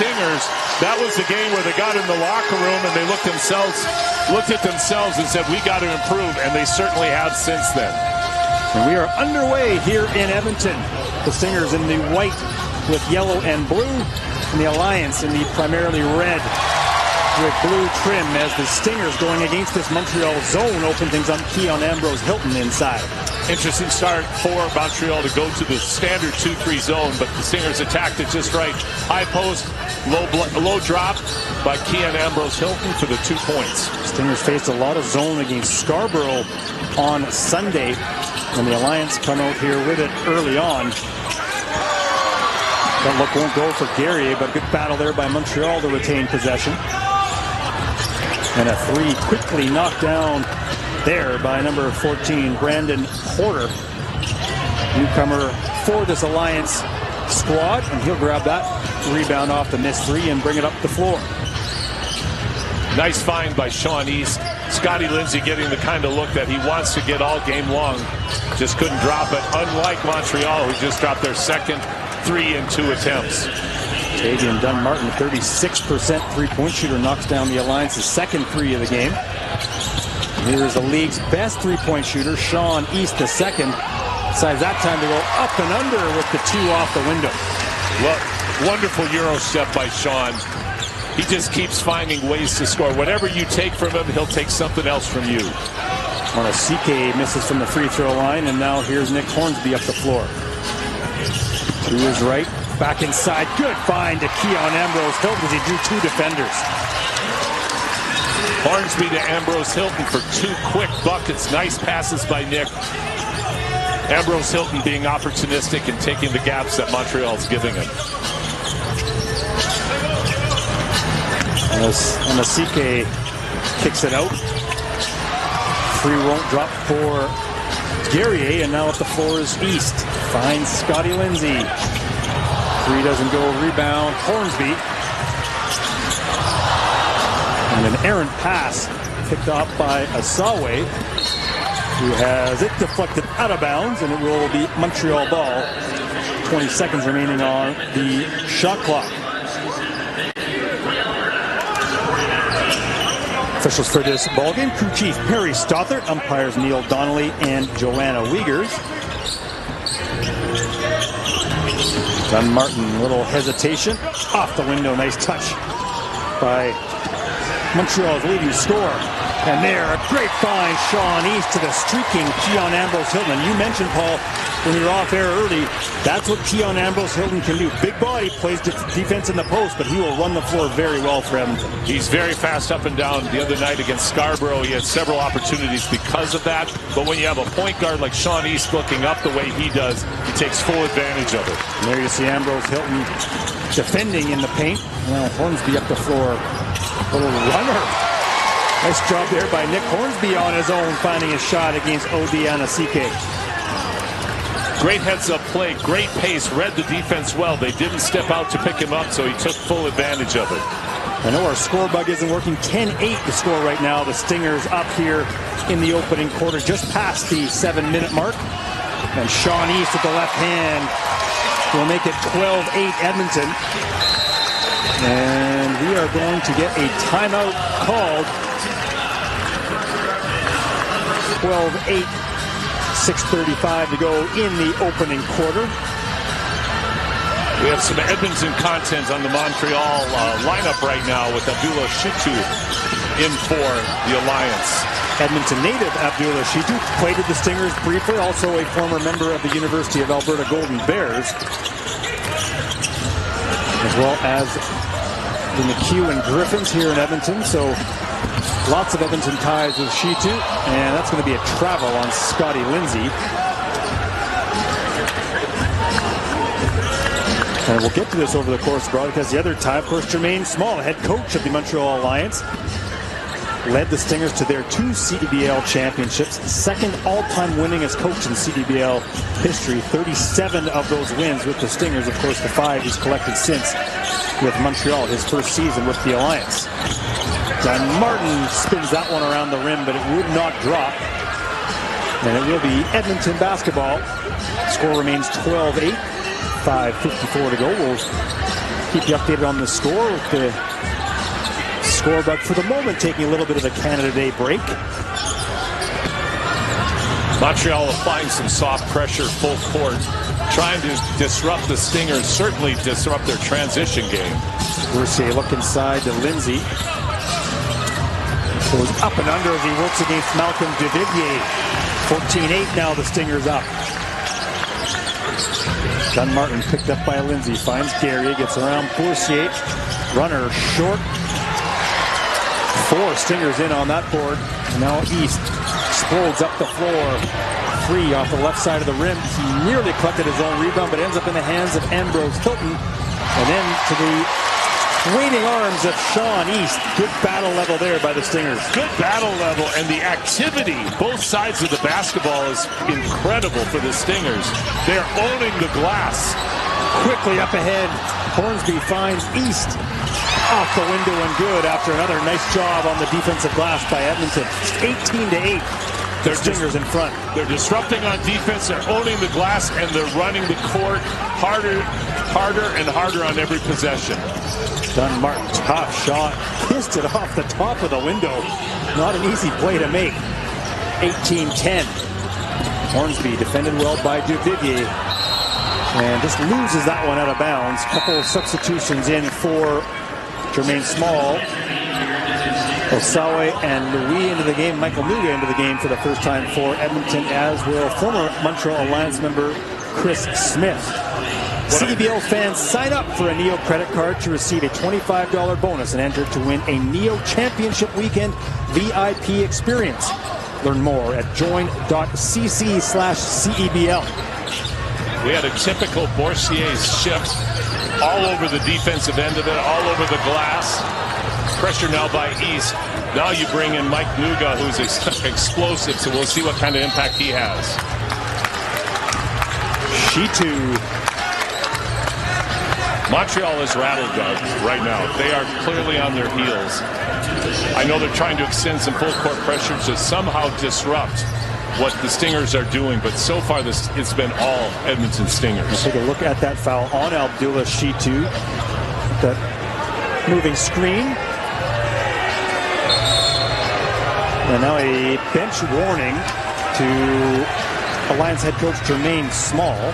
Stingers, that was the game where they got in the locker room and they looked at themselves and said, we got to improve, and they certainly have since then. And we are underway here in Edmonton. The Stingers in the white with yellow and blue, and the Alliance in the primarily red with blue trim, as the Stingers going against this Montreal zone open things up key on Ambrose Hilton inside. Interesting start for Montreal to go to the standard 2-3 zone, but the Stingers attacked it just right. High post, low drop by Keon Ambrose Hilton for the 2 points. Stingers faced a lot of zone against Scarborough on Sunday, and the Alliance come out here with it early on. That look won't go for Guerrier, but a good battle there by Montreal to retain possession. And a 3 quickly knocked down there by number 14, Brandon Porter, newcomer for this Alliance squad, and he'll grab that rebound off the missed 3 and bring it up the floor. Nice find by Sean East. Scotty Lindsay getting the kind of look that he wants to get all game long. Just couldn't drop it, unlike Montreal, who just dropped their second 3 in 2 attempts. Tavian Dunn-Martin, 36% three-point shooter, knocks down the Alliance's second 3 of the game. Here's the league's best three-point shooter, Sean East, the second. Decides that time to go up and under with the 2 off the window. Well, wonderful Euro step by Sean. He just keeps finding ways to score. Whatever you take from him, he'll take something else from you. Montreal misses from the free throw line, and now here's Nick Hornsby up the floor. To his right, back inside. Good find to Keon Ambrose Hilton as he drew 2 defenders. Hornsby to Ambrose Hilton for 2 quick buckets. Nice passes by Nick. Ambrose Hilton being opportunistic and taking the gaps that Montreal's giving him. As Amasike kicks it out. 3 won't drop for Guerrier, and now at the floor is East. Finds Scotty Lindsay. 3 doesn't go. Rebound, Hornsby. And an errant pass picked off by Asawe, who has it deflected out of bounds, and it will be Montreal ball. 20 seconds remaining on the shot clock. Officials for this ballgame: crew chief Perry Stothert, umpires Neil Donnelly and Joanna Wiegers. Dunn-Martin, little hesitation, off the window. Nice touch by Montreal's leading scorer. And there, a great find, Sean East to the streaking Keon Ambrose Hilton. And you mentioned, Paul, when you were off air early, that's what Keon Ambrose Hilton can do. Big body, plays defense in the post, but he will run the floor very well for Edmonton. He's very fast up and down. The other night against Scarborough, he had several opportunities because of that. But when you have a point guard like Sean East looking up the way he does, he takes full advantage of it. And there you see Ambrose Hilton defending in the paint. Now Hornsby up the floor. Little runner. Nice job there by Nick Hornsby on his own, finding a shot against O.D. Amasike. Great heads-up play, great pace, read the defense well. They didn't step out to pick him up, so he took full advantage of it. I know our score bug isn't working. 10-8 the score right now. The Stingers up here in the opening quarter, just past the 7-minute mark. And Sean East with the left hand will make it 12-8 Edmonton. And we are going to get a timeout called. 12-8, 6:35 to go in the opening quarter. We have some Edmonton content on the Montreal lineup right now with Abdullah Shitu in for the Alliance. Edmonton native Abdullah Shitu played with the Stingers briefly, also a former member of the University of Alberta Golden Bears, as well as the McHugh and Griffins here in Edmonton. So lots of Edmonton ties with Shitu, and that's going to be a travel on Scotty Lindsay. And we'll get to this over the course of the broadcast. The other tie, of course, Jermaine Small, head coach of the Montreal Alliance, led the Stingers to their 2 CEBL championships, second all-time winningest coach in CEBL history. 37 of those wins with the Stingers. Of course, the 5 he's collected since with Montreal, his first season with the Alliance. Martin spins that one around the rim, but it would not drop. And it will be Edmonton basketball. Score remains 12-8. 5:54 to go. We'll keep you updated on the score with the scorebook for the moment, taking a little bit of a Canada Day break. Montreal applying some soft pressure full court, trying to disrupt the Stingers, certainly disrupt their transition game. Mercier look inside to Lindsay. Goes up and under as he works against Malcolm Duvivier. 14-8 now, the Stingers up. Dunmartin picked up by Lindsay, finds Gary, gets around Mercier. Runner short. 4 Stingers in on that board. Now East explodes up the floor. 3 off the left side of the rim. He nearly collected his own rebound, but ends up in the hands of Ambrose Hilton. And then to the waiting arms of Sean East. Good battle level there by the Stingers. Good battle level, and the activity, both sides of the basketball, is incredible for the Stingers. They're owning the glass. Quickly up ahead, Hornsby finds East. Off the window and good after another nice job on the defensive glass by Edmonton. 18-8. The Stingers in front. They're disrupting on defense, they're owning the glass, and they're running the court harder and harder on every possession. Dunmartin, tough shot. Kissed it off the top of the window. Not an easy play to make. 18-10. Hornsby defended well by Duvivier. And just loses that one out of bounds. Couple of substitutions in for Jermaine Small. Osawe and Louis into the game. Michael Nuga into the game for the first time for Edmonton, as will former Montreal Alliance member Chris Smith. CEBL fans, sign up for a Neo credit card to receive a $25 bonus and enter to win a Neo Championship Weekend VIP experience. Learn more at join.cc/CEBL. We had a typical Mercier shift all over the defensive end of it, all over the glass. Pressure now by East. Now you bring in Mike Nuga, who's explosive, so we'll see what kind of impact he has. Shitu. Montreal is rattled, Doug, right now. They are clearly on their heels. I know they're trying to extend some full court pressure to somehow disrupt what the Stingers are doing, but so far it's been all Edmonton Stingers. Let's take a look at that foul on Abdullah Shitu. That moving screen. And now a bench warning to Alliance head coach Jermaine Small.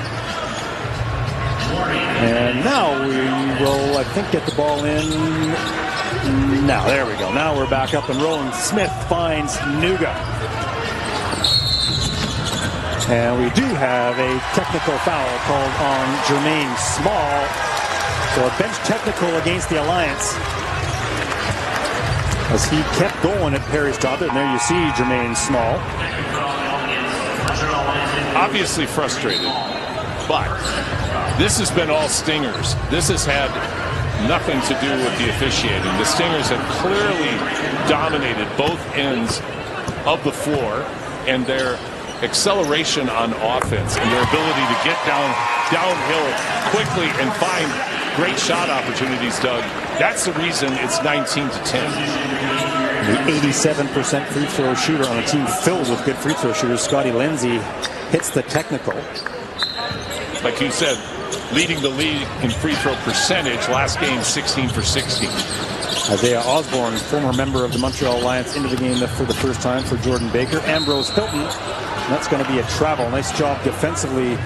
And now we will, I think, get the ball in. Now, there we go. Now we're back up and rolling. Smith finds Nuga. And we do have a technical foul called on Jermaine Small. So a bench technical against the Alliance, as he kept going at Perry Stoddard. And there you see Jermaine Small. Obviously frustrated, but this has been all Stingers. This has had nothing to do with the officiating. The Stingers have clearly dominated both ends of the floor, and their acceleration on offense and their ability to get downhill quickly and find great shot opportunities, Doug. That's the reason it's 19-10. The 87% free throw shooter on a team filled with good free throw shooters. Scotty Lindsay hits the technical. Like you said, leading the league in free throw percentage. Last game, 16 for 16. Isaiah Osborne, former member of the Montreal Alliance, into the game for the first time for Jordan Baker. Ambrose Hilton, and that's going to be a travel. Nice job defensively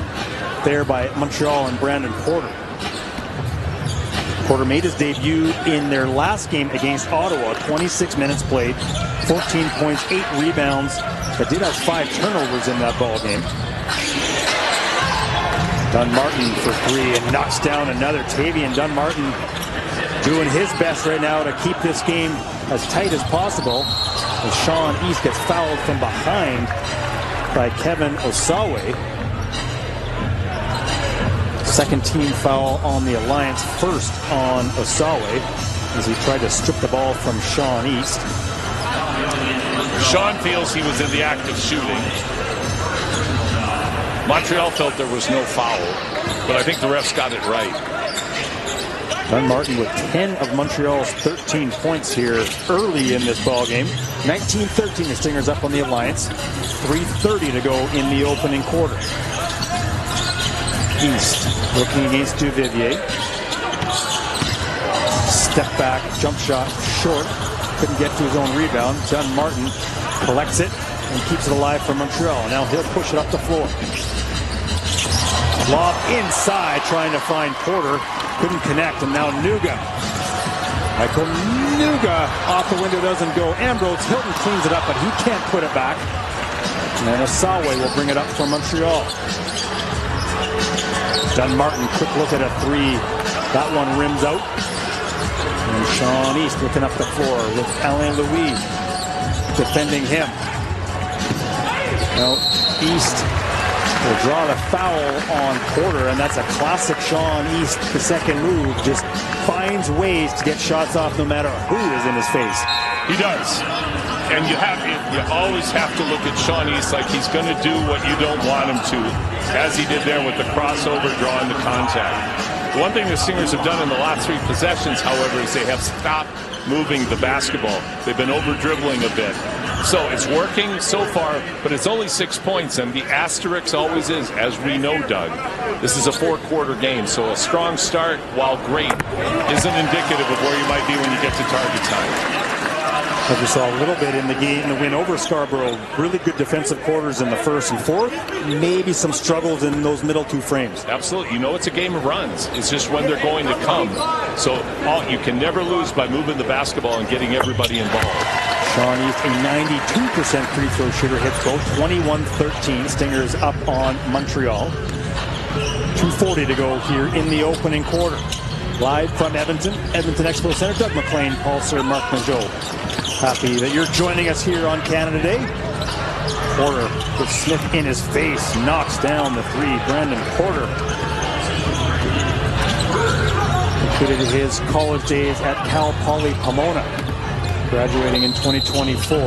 there by Montreal and Brandon Porter. Porter made his debut in their last game against Ottawa. 26 minutes played, 14 points, 8 rebounds, but did have 5 turnovers in that ball game. Dunmartin for 3 and knocks down another. Tavian Dunmartin doing his best right now to keep this game as tight as possible. As Sean East gets fouled from behind by Kevin Osawe. Second team foul on the Alliance, first on Osawe, as he tried to strip the ball from Sean East. Sean feels he was in the act of shooting. Montreal felt there was no foul, but I think the refs got it right. Dunmartin with 10 of Montreal's 13 points here early in this ball game. 19-13, the Stingers up on the Alliance. 3:30 to go in the opening quarter. East looking against Duvivier. Step back, jump shot, short. Couldn't get to his own rebound. John Martin collects it and keeps it alive for Montreal. Now he'll push it up the floor. Lob inside, trying to find Porter. Couldn't connect, and now Nuga. Michael Nuga off the window, doesn't go. Ambrose Hilton cleans it up, but he can't put it back. And Asawe will bring it up for Montreal. John Martin, quick look at a three. That one rims out. And Sean East looking up the floor with Alain Louis defending him. Now East will draw the foul on Porter, and that's a classic Sean East. The second move just finds ways to get shots off no matter who is in his face. He does. And you always have to look at Sean East like he's going to do what you don't want him to, as he did there with the crossover, drawing the contact. One thing the Stingers have done in the last three possessions, however, is they have stopped moving the basketball. They've been over-dribbling a bit. So it's working so far, but it's only 6 points, and the asterisk always is, as we know, Doug, this is a four-quarter game, so a strong start, while great, isn't indicative of where you might be when you get to target time. As we saw a little bit in the game, the win over Scarborough, really good defensive quarters in the first and fourth, maybe some struggles in those middle two frames. Absolutely. You know it's a game of runs. It's just when they're going to come. So you can never lose by moving the basketball and getting everybody involved. Sean East, a 92% free throw shooter, hits both. 21-13. Stingers up on Montreal. 2:40 to go here in the opening quarter. Live from Edmonton Expo Center, Doug McLean, Paul Sir, Mark Majot. Happy that you're joining us here on Canada Day. Porter with Smith in his face, knocks down the three. Brandon Porter included his college days at Cal Poly Pomona, graduating in 2024.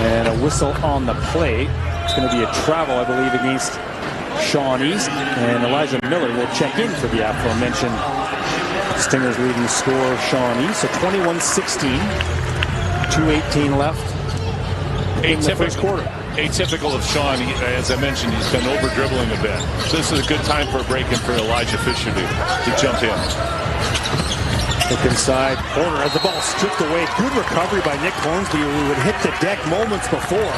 And a whistle on the play. It's going to be a travel, I believe, against Sean East. And Elijah Miller will check in for the aforementioned Stingers leading scorer, Sean East. So 21-16, 2:18 left in the first quarter. Atypical of Sean, as I mentioned, he's been over-dribbling a bit. So this is a good time for a break-in for Elijah Fisher to jump in. Look inside. Porter has the ball stripped away. Good recovery by Nick Hornsby, who would hit the deck moments before.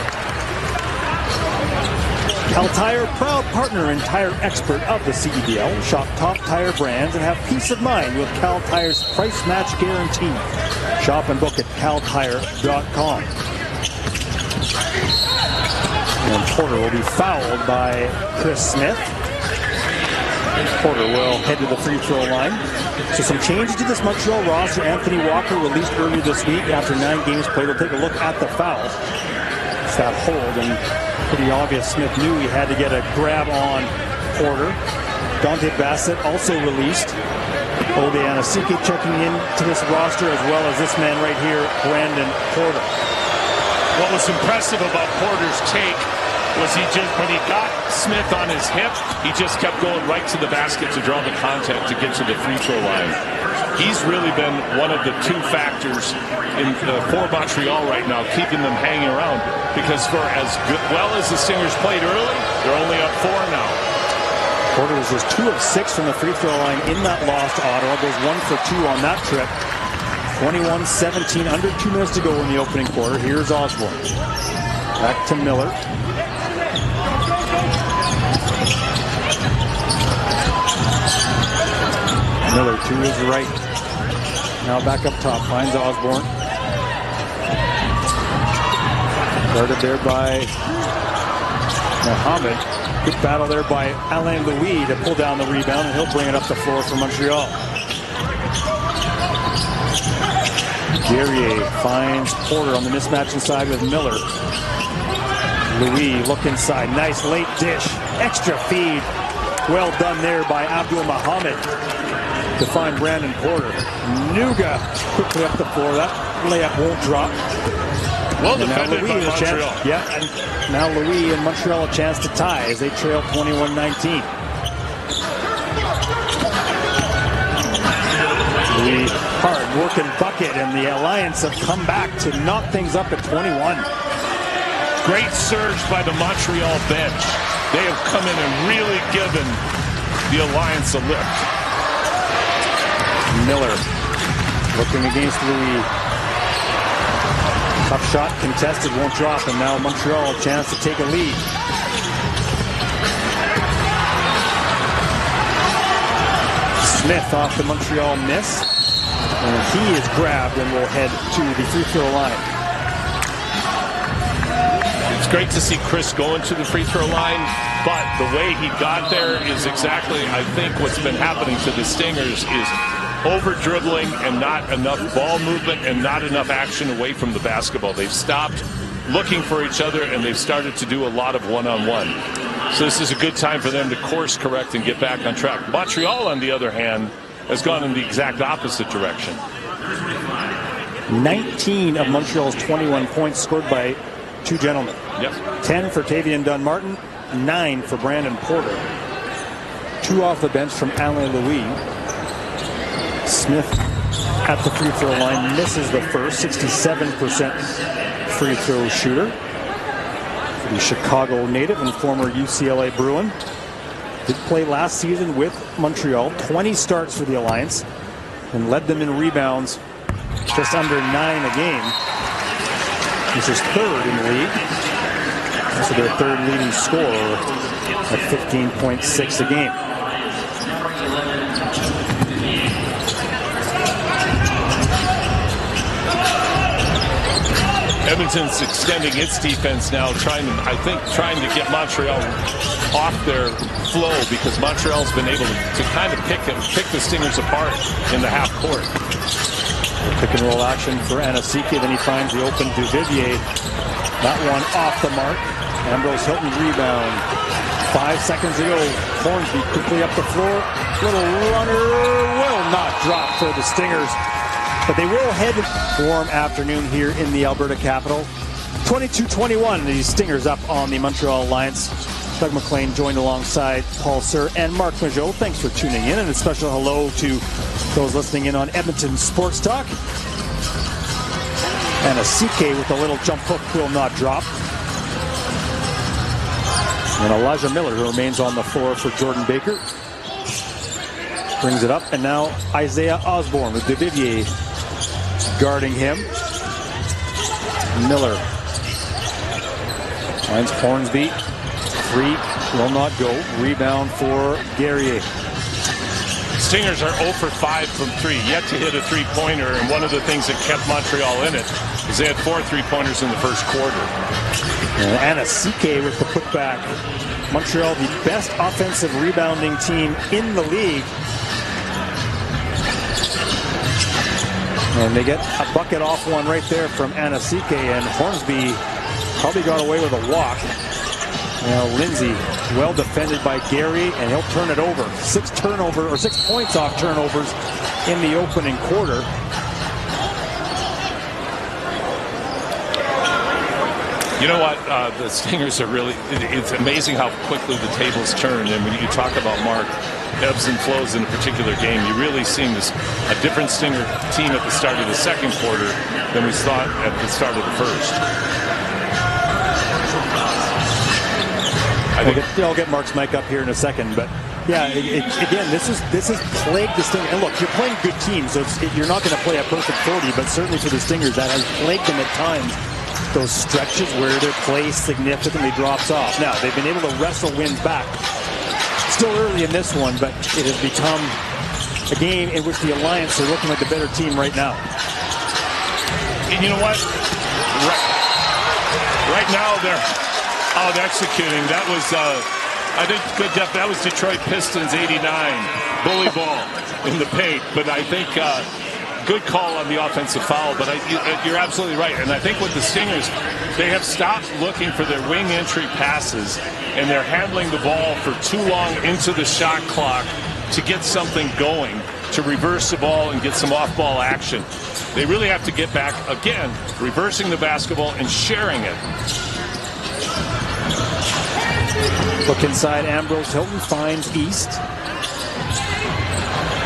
Cal Tire, proud partner and tire expert of the CEBL. Shop top tire brands and have peace of mind with Cal Tire's price match guarantee. Shop and book at caltire.com. And Porter will be fouled by Chris Smith. Porter will head to the free throw line. So some changes to this Montreal roster. Anthony Walker released earlier this week after 9 games played. We'll take a look at the foul. It's that hold, and pretty obvious. Smith knew he had to get a grab on Porter. Dante Bassett also released. Ode Anasike checking in to this roster, as well as this man right here, Brandon Porter. What was impressive about Porter's take was when he got Smith on his hip, he just kept going right to the basket to draw the contact to get to the free throw line. He's really been one of the two factors for Montreal right now, keeping them hanging around, because for as well as the Stingers played early, they're only up 4 now. Porter was just 2 of 6 from the free throw line in that loss to Ottawa. Goes 1 for 2 on that trip. 21-17, under 2 minutes to go in the opening quarter. Here's Osborne. Back to Miller. Miller to his right. Now back up top, finds Osborne. Guarded there by Mohammed. Good battle there by Alain Louis to pull down the rebound, and he'll bring it up the floor for Montreal. Guerrier finds Porter on the mismatch inside with Miller. Louis look inside. Nice late dish. Extra feed. Well done there by Abdul Mohammed to find Brandon Porter. Nuga quickly up the floor. That layup won't drop. Well defended by Montreal. Yeah, and now Louis and Montreal a chance to tie as they trail 21-19. Louis hard working bucket, and the Alliance have come back to knock things up at 21. Great surge by the Montreal bench. They have come in and really given the Alliance a lift. Miller Looking against Louis. Tough shot contested, won't drop, and now Montreal a chance to take a lead. Smith off the Montreal miss, and he is grabbed and will head to the free throw line. It's great to see Chris going to the free throw line, but the way he got there is exactly, I think, what's been happening to the Stingers is over dribbling and not enough ball movement and not enough action away from the basketball. They've stopped looking for each other and they've started to do a lot of one-on-one. So this is a good time for them to course correct and get back on track. Montreal, on the other hand, has gone in the exact opposite direction. 19 of Montreal's 21 points scored by two gentlemen. Yep. 10 for Tavian Dunn-Martin, 9 for Brandon Porter. 2 off the bench from Alain Louis. Smith at the free throw line misses the first, 67% free throw shooter. The Chicago native and former UCLA Bruin. Did play last season with Montreal, 20 starts for the Alliance, and led them in rebounds, just under 9 a game. This is third in the league. Also their third leading scorer at 15.6 a game. Edmonton's extending its defense now, trying to get Montreal off their flow, because Montreal's been able to kind of pick the Stingers apart in the half court. Pick and roll action for Anasike, then he finds the open Duvivier. That one off the mark. Ambrose Hilton rebound. 5 seconds to go. Hornsby quickly up the floor. Little runner will not drop for the Stingers. But they will head warm afternoon here in the Alberta capital. 22-21, the Stingers up on the Montreal Alliance. Doug McLean joined alongside Paul Sir and Mark Majot. Thanks for tuning in, and a special hello to those listening in on Edmonton Sports Talk. And a CK with a little jump hook will not drop. And Elijah Miller, who remains on the floor for Jordan Baker, brings it up. And now Isaiah Osborne with Duvivier guarding him. Miller finds Hornsby. 3 will not go. Rebound for Guerrier. Stingers are 0 for 5 from 3, yet to hit a three-pointer, and one of the things that kept Montreal in it is they had 4 three-pointers in the first quarter. And Anasike with the putback. Montreal, the best offensive rebounding team in the league. And they get a bucket off one right there from Anasike, and Hornsby probably got away with a walk. Now Lindsay, well defended by Gary, and he'll turn it over. 6 points off turnovers in the opening quarter. You know what? The Stingers are really, it's amazing how quickly the tables turn. And when you talk about, Mark, ebbs and flows in a particular game, you really seeing this a different Stinger team at the start of the second quarter than we thought at the start of the first. I'll get Mark's mic up here in a second, but yeah, again, this is plagued the Stingers. And look, you're playing good teams, so you're not going to play a perfect 40, but certainly for the Stingers, that has plagued them at times. Those stretches where their play significantly drops off. Now, they've been able to wrestle wins back. Still early in this one, but it has become a game in which the Alliance are looking like the better team right now. And you know what? Right now, they're out executing. That was, I think, good depth. That was Detroit Pistons 89. Bully ball in the paint. But I think good call on the offensive foul. But you're absolutely right. And I think with the Stingers, they have stopped looking for their wing entry passes, and they're handling the ball for too long into the shot clock to get something going, to reverse the ball and get some off-ball action. They really have to get back, again, reversing the basketball and sharing it. Look inside, Ambrose Hilton finds East.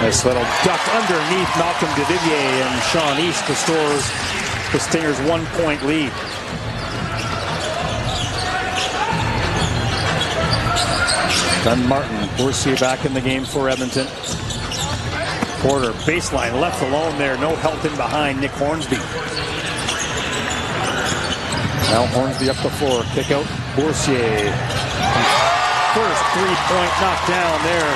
Nice little duck underneath Malcolm Duvivier, and Sean East restores the Stingers' 1-point lead. Dunn-Martin, Boursier back in the game for Edmonton. Porter, baseline, left alone there. No help in behind Nick Hornsby. Now Hornsby up the floor. Kick out Boursier. First three-point knockdown there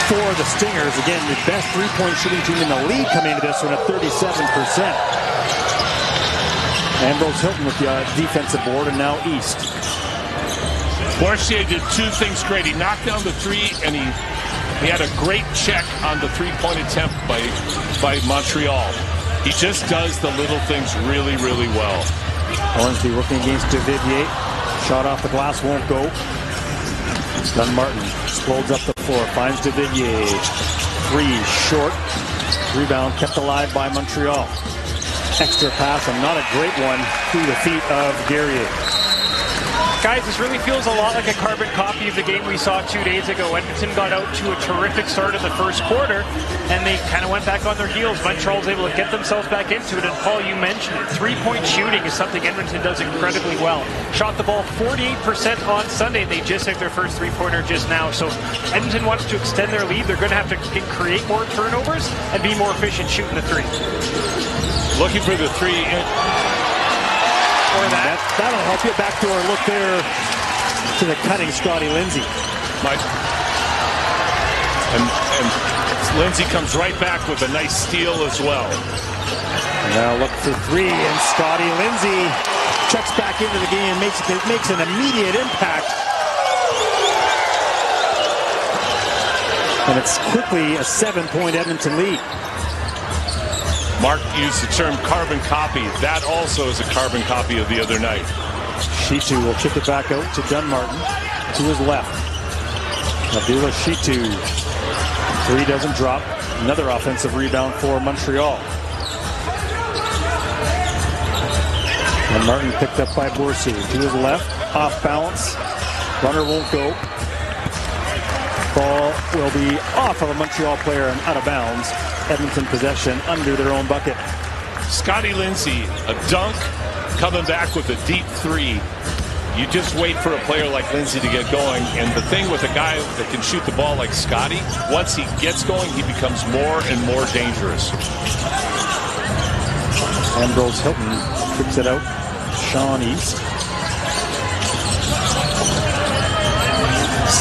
for the Stingers. Again, the best three-point shooting team in the league coming into this one at 37%. Ambrose Hilton with the defensive board, and now East. Boursier did two things great. He knocked down the three, and he had a great check on the three-point attempt by Montreal. He just does the little things really, really well. Hornsby working against Duvivier. Shot off the glass, won't go. Dunmartin explodes up the floor, finds Duvivier. Three short. Rebound kept alive by Montreal. Extra pass, and not a great one through the feet of Guerrier. Guys, this really feels a lot like a carbon copy of the game we saw 2 days ago. Edmonton got out to a terrific start in the first quarter, and they kind of went back on their heels. Montreal was able to get themselves back into it, and Paul, you mentioned it. Three-point shooting is something Edmonton does incredibly well. Shot the ball 48% on Sunday. They just hit their first three-pointer just now. So Edmonton wants to extend their lead. They're going to have to create more turnovers and be more efficient shooting the three. Looking for the three. That'll help you. Backdoor look there to the cutting Scotty Lindsay. And Lindsay comes right back with a nice steal as well. Now look for three, and Scotty Lindsay checks back into the game, makes an immediate impact. And it's quickly a 7-point Edmonton lead. Mark used the term carbon copy. That also is a carbon copy of the other night. Shitu will chip it back out to Dunmartin to his left. Abdullah Shitu. Three doesn't drop. Another offensive rebound for Montreal. Dunmartin picked up by Boursier to his left. Off balance. Runner won't go. Ball will be off of a Montreal player and out of bounds. Edmonton possession under their own bucket. Scotty Lindsay, a dunk, coming back with a deep three. You just wait for a player like Lindsay to get going. And the thing with a guy that can shoot the ball like Scotty, once he gets going, he becomes more and more dangerous. Ambrose Hilton kicks it out. Sean East.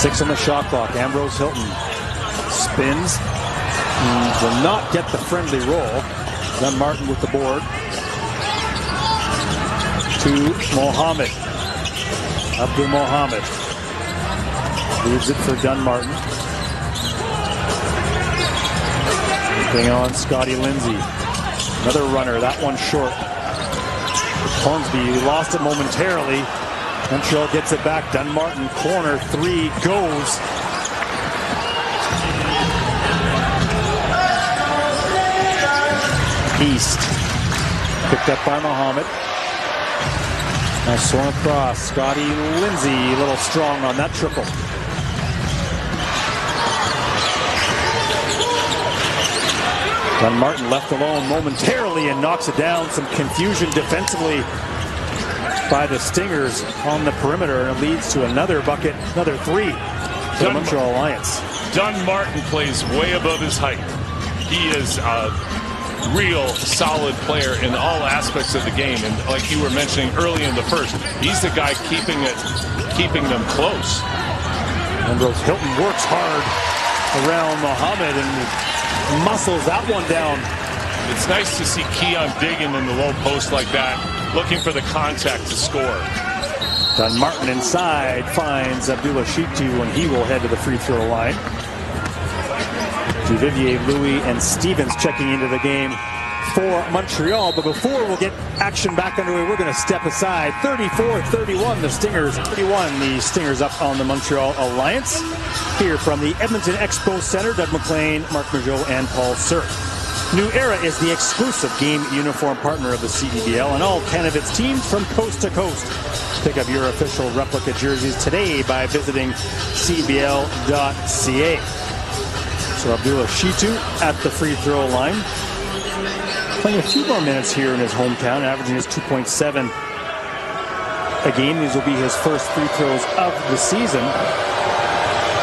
6 on the shot clock. Ambrose Hilton spins. He will not get the friendly roll. Dunmartin with the board. To Mohammed. Abdul Mohammed. Leaves it for Dunmartin. Moving on, Scotty Lindsay. Another runner, that one short. Hornsby lost it momentarily. Montreal gets it back. Dunmartin, corner three, goes. East. Picked up by Mohammed. Now swung across. Scotty Lindsay, a little strong on that triple. Dunmartin left alone momentarily and knocks it down. Some confusion defensively by the Stingers on the perimeter, and it leads to another bucket, another three for the Montreal Alliance. Dunmartin plays way above his height. He is a real solid player in all aspects of the game, and like you were mentioning early in the first, he's the guy keeping them close. Ambrose Hilton works hard around Mohammed and muscles that one down. It's nice to see Keon digging in the low post like that, looking for the contact to score. Dunmartin inside finds Abdullah Shitu, and he will head to the free throw line. Duvivier, Louis, and Stevens checking into the game for Montreal. But before we'll get action back underway, we're going to step aside. 34-31, the Stingers 31. The Stingers up on the Montreal Alliance. Here from the Edmonton Expo Center, Doug McLean, Mark Mageau, and Paul Sir. New Era is the exclusive game uniform partner of the CEBL and all 10 of its teams from coast to coast. Pick up your official replica jerseys today by visiting CEBL.ca. So Abdullah Shitu at the free throw line. Playing a few more minutes here in his hometown, averaging his 2.7 a game. These will be his first free throws of the season.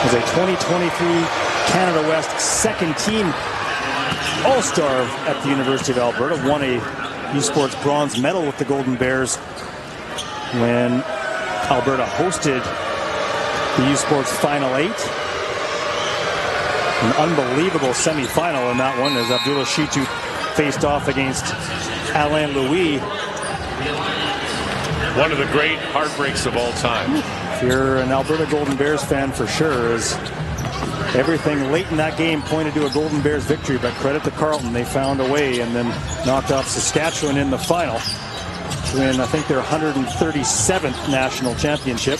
As a 2023 Canada West second team all-star at the University of Alberta, won a U-Sports bronze medal with the Golden Bears when Alberta hosted the U-Sports Final 8. An unbelievable semi-final in that one as Abdullah Shitu faced off against Alain Louis. One of the great heartbreaks of all time. If you're an Alberta Golden Bears fan, for sure, as everything late in that game pointed to a Golden Bears victory, but credit to Carleton, they found a way and then knocked off Saskatchewan in the final to win, I think, their 137th national championship.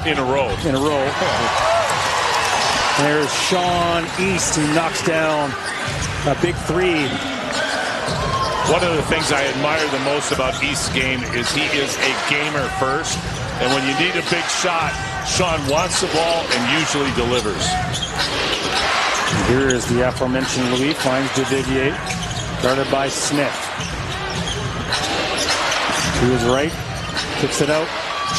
In a row. In a row. There's Sean East, who knocks down a big three. One of the things I admire the most about East's game is he is a gamer first. And when you need a big shot, Sean wants the ball and usually delivers. Here is the aforementioned Louis, finds Duvivier, guarded by Smith. To his right, kicks it out.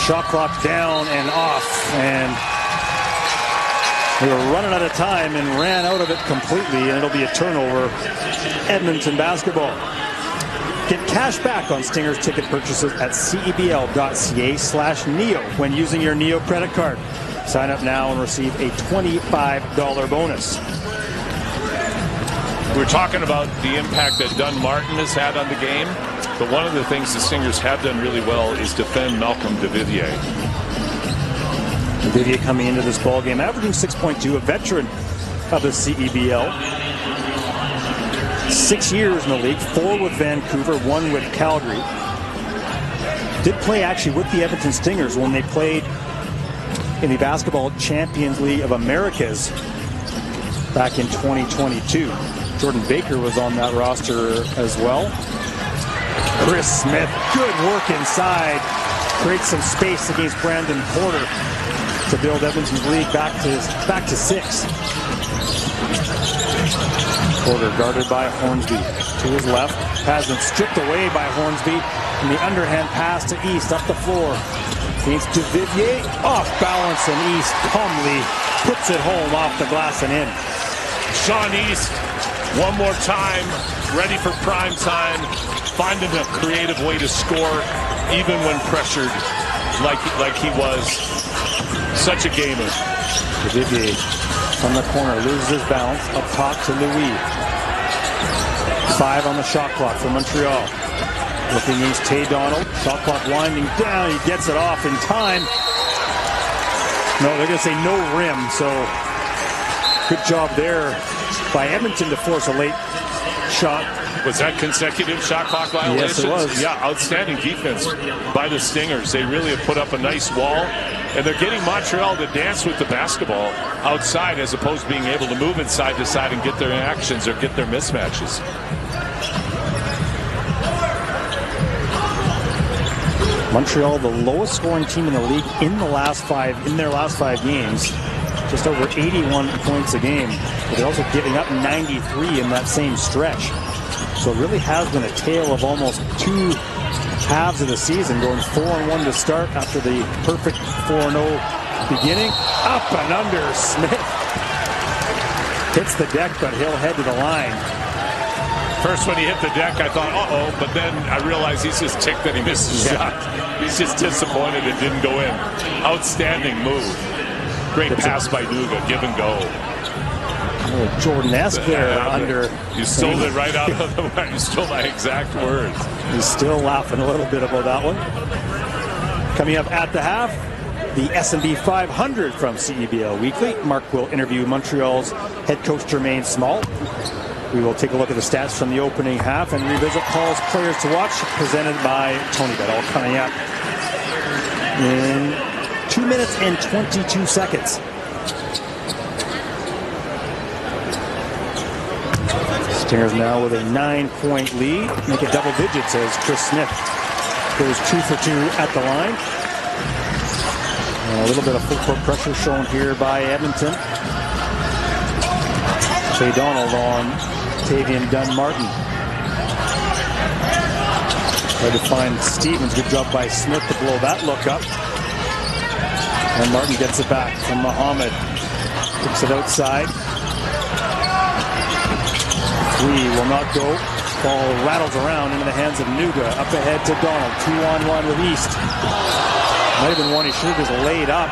Shot clock down and off. And they were running out of time and ran out of it completely. And it'll be a turnover. Edmonton basketball. Get cash back on Stingers ticket purchases at cebl.ca/Neo when using your Neo credit card. Sign up now and receive a $25 bonus. We're talking about the impact that Dunmartin has had on the game, but one of the things the Stingers have done really well is defend Malcolm Duvivier. Duvivier coming into this ball game, averaging 6.2, a veteran of the CEBL. 6 years in the league, 4 with Vancouver, 1 with Calgary. Did play actually with the Edmonton Stingers when they played in the Basketball Champions League of Americas back in 2022. Jordan Baker was on that roster as well. Chris Smith, good work inside. Creates some space against Brandon Porter to build Edmonton's lead back to 6. Porter guarded by Hornsby. To his left, has been stripped away by Hornsby. And the underhand pass to East up the floor. Against Duvivier, off balance, and East calmly puts it home off the glass and in. Sean East, one more time, ready for prime time, finding a creative way to score, even when pressured, like he was. Such a gamer. Duvivier from the corner, loses his balance, up top to Louis. 5 on the shot clock for Montreal. Looking against Tay Donald, shot clock winding down, he gets it off in time. No, they're going to say no rim, so good job there by Edmonton to force a late shot. Was that consecutive shot clock violations? Yes, it was. Yeah, outstanding defense by the Stingers. They really have put up a nice wall, and they're getting Montreal to dance with the basketball outside as opposed to being able to move it side to side and get their actions or get their mismatches. Montreal, the lowest scoring team in the league in their last 5 games. Just over 81 points a game. But they're also giving up 93 in that same stretch. So it really has been a tale of almost 2 halves of the season, going 4-1 to start after the perfect 4-0 beginning. Up and under, Smith hits the deck, but he'll head to the line. First, when he hit the deck, I thought, uh-oh, but then I realized he's just ticked that he missed his shot. He's just disappointed it didn't go in. Outstanding move. Great pass by Duga, give and go. Oh, Jordan-esque there under. You stole it right out of the way. You stole my exact words. He's still laughing a little bit about that one. Coming up at the half, the S&B 500 from CEBL Weekly. Mark will interview Montreal's head coach Jermaine Small. We will take a look at the stats from the opening half and revisit Paul's players to watch, presented by Tony Bet. All coming up in 2 minutes and 22 seconds. Stingers now with a 9-point lead. Make it double digits as Chris Smith goes 2 for 2 at the line. And a little bit of full court pressure shown here by Edmonton. Tay Donald on Tavian Dunmartin. Try to find Stevens. Good job by Smith to blow that look up. And Martin gets it back from Muhammad. Kicks it outside. Three will not go. Ball rattles around into the hands of Nuga. Up ahead to Donald. 2-on-1 with East. Might have been one he should have just laid up.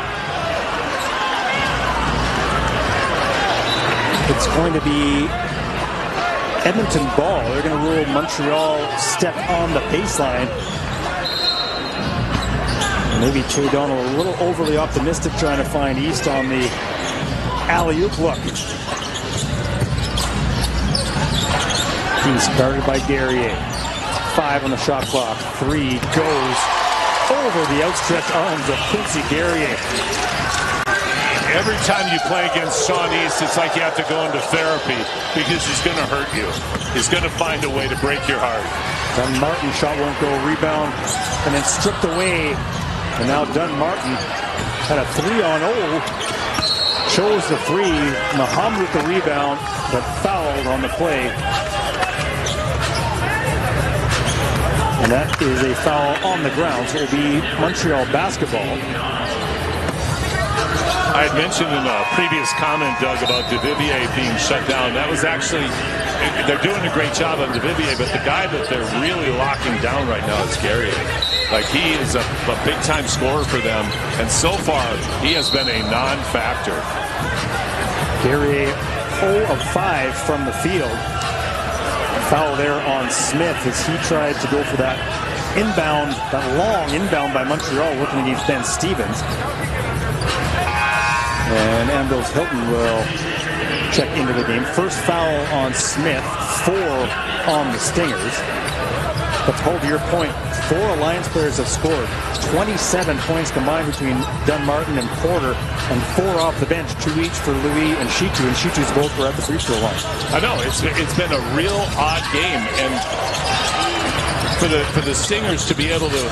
It's going to be Edmonton ball. They're going to rule Montreal step on the baseline. Maybe Trey Donald a little overly optimistic trying to find East on the alley-oop look. East guarded by Guerrier. 5 on the shot clock. 3 goes over the outstretched arms of Quincy Guerrier. Every time you play against Sean East, it's like you have to go into therapy because he's going to hurt you. He's going to find a way to break your heart. Dunn-Martin shot won't go. Rebound and then stripped away. And now Dunn-Martin had a 3-on-0. Chose the 3. Muhammad with the rebound, but fouled on the play. And that is a foul on the ground, so it will be Montreal basketball. I had mentioned in a previous comment, Doug, about Duvivier being shut down. That was actually, they're doing a great job on Duvivier, but the guy that they're really locking down right now is Guerrier. Like, he is a big-time scorer for them, and so far, he has been a non-factor. Guerrier 0 of 5 from the field. Foul there on Smith as he tried to go for that inbound, that long inbound by Montreal, working against Ben Stevens. And Ambrose Hilton will check into the game. First foul on Smith, 4 on the Stingers. But hold your point, 4 Alliance players have scored. 27 points combined between Dunn-Martin and Porter, and 4 off the bench, 2 each for Louis and Shitu, and Shitu's both were at the free throw line. I know, it's been a real odd game, and for the Stingers to be able to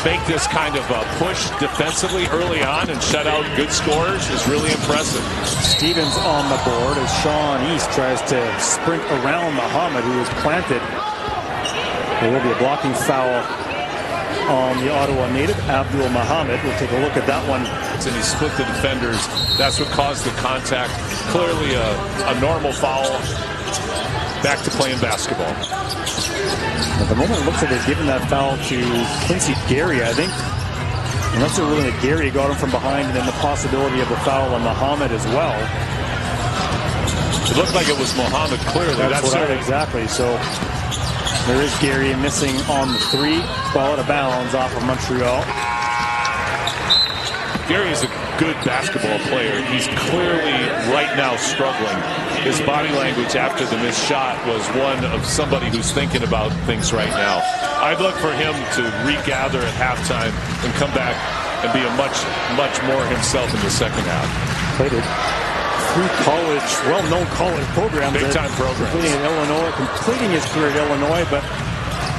make this kind of a push defensively early on and shut out good scorers is really impressive. Stevens on the board as Sean East tries to sprint around Muhammad, who is planted. There will be a blocking foul on the Ottawa native, Abdul Muhammad. We'll take a look at that one. And he split the defenders. That's what caused the contact. Clearly a normal foul. Back to playing basketball. At the moment, it looks like they've given that foul to Quincy Guerrier. I think, unless they're really that Guerrier got him from behind, and then the possibility of the foul on Muhammad as well. It looked like it was Muhammad clearly. That's what exactly. So there is Guerrier missing on the 3. Ball out of bounds off of Montreal. Guerrier is a good basketball player. He's clearly right now struggling. His body language after the missed shot was one of somebody who's thinking about things right now. I'd look for him to regather at halftime and come back and be a much more himself in the second half. Played it. 3 college, well-known college programs. Big-time programs. Including in Illinois, completing his career at Illinois, but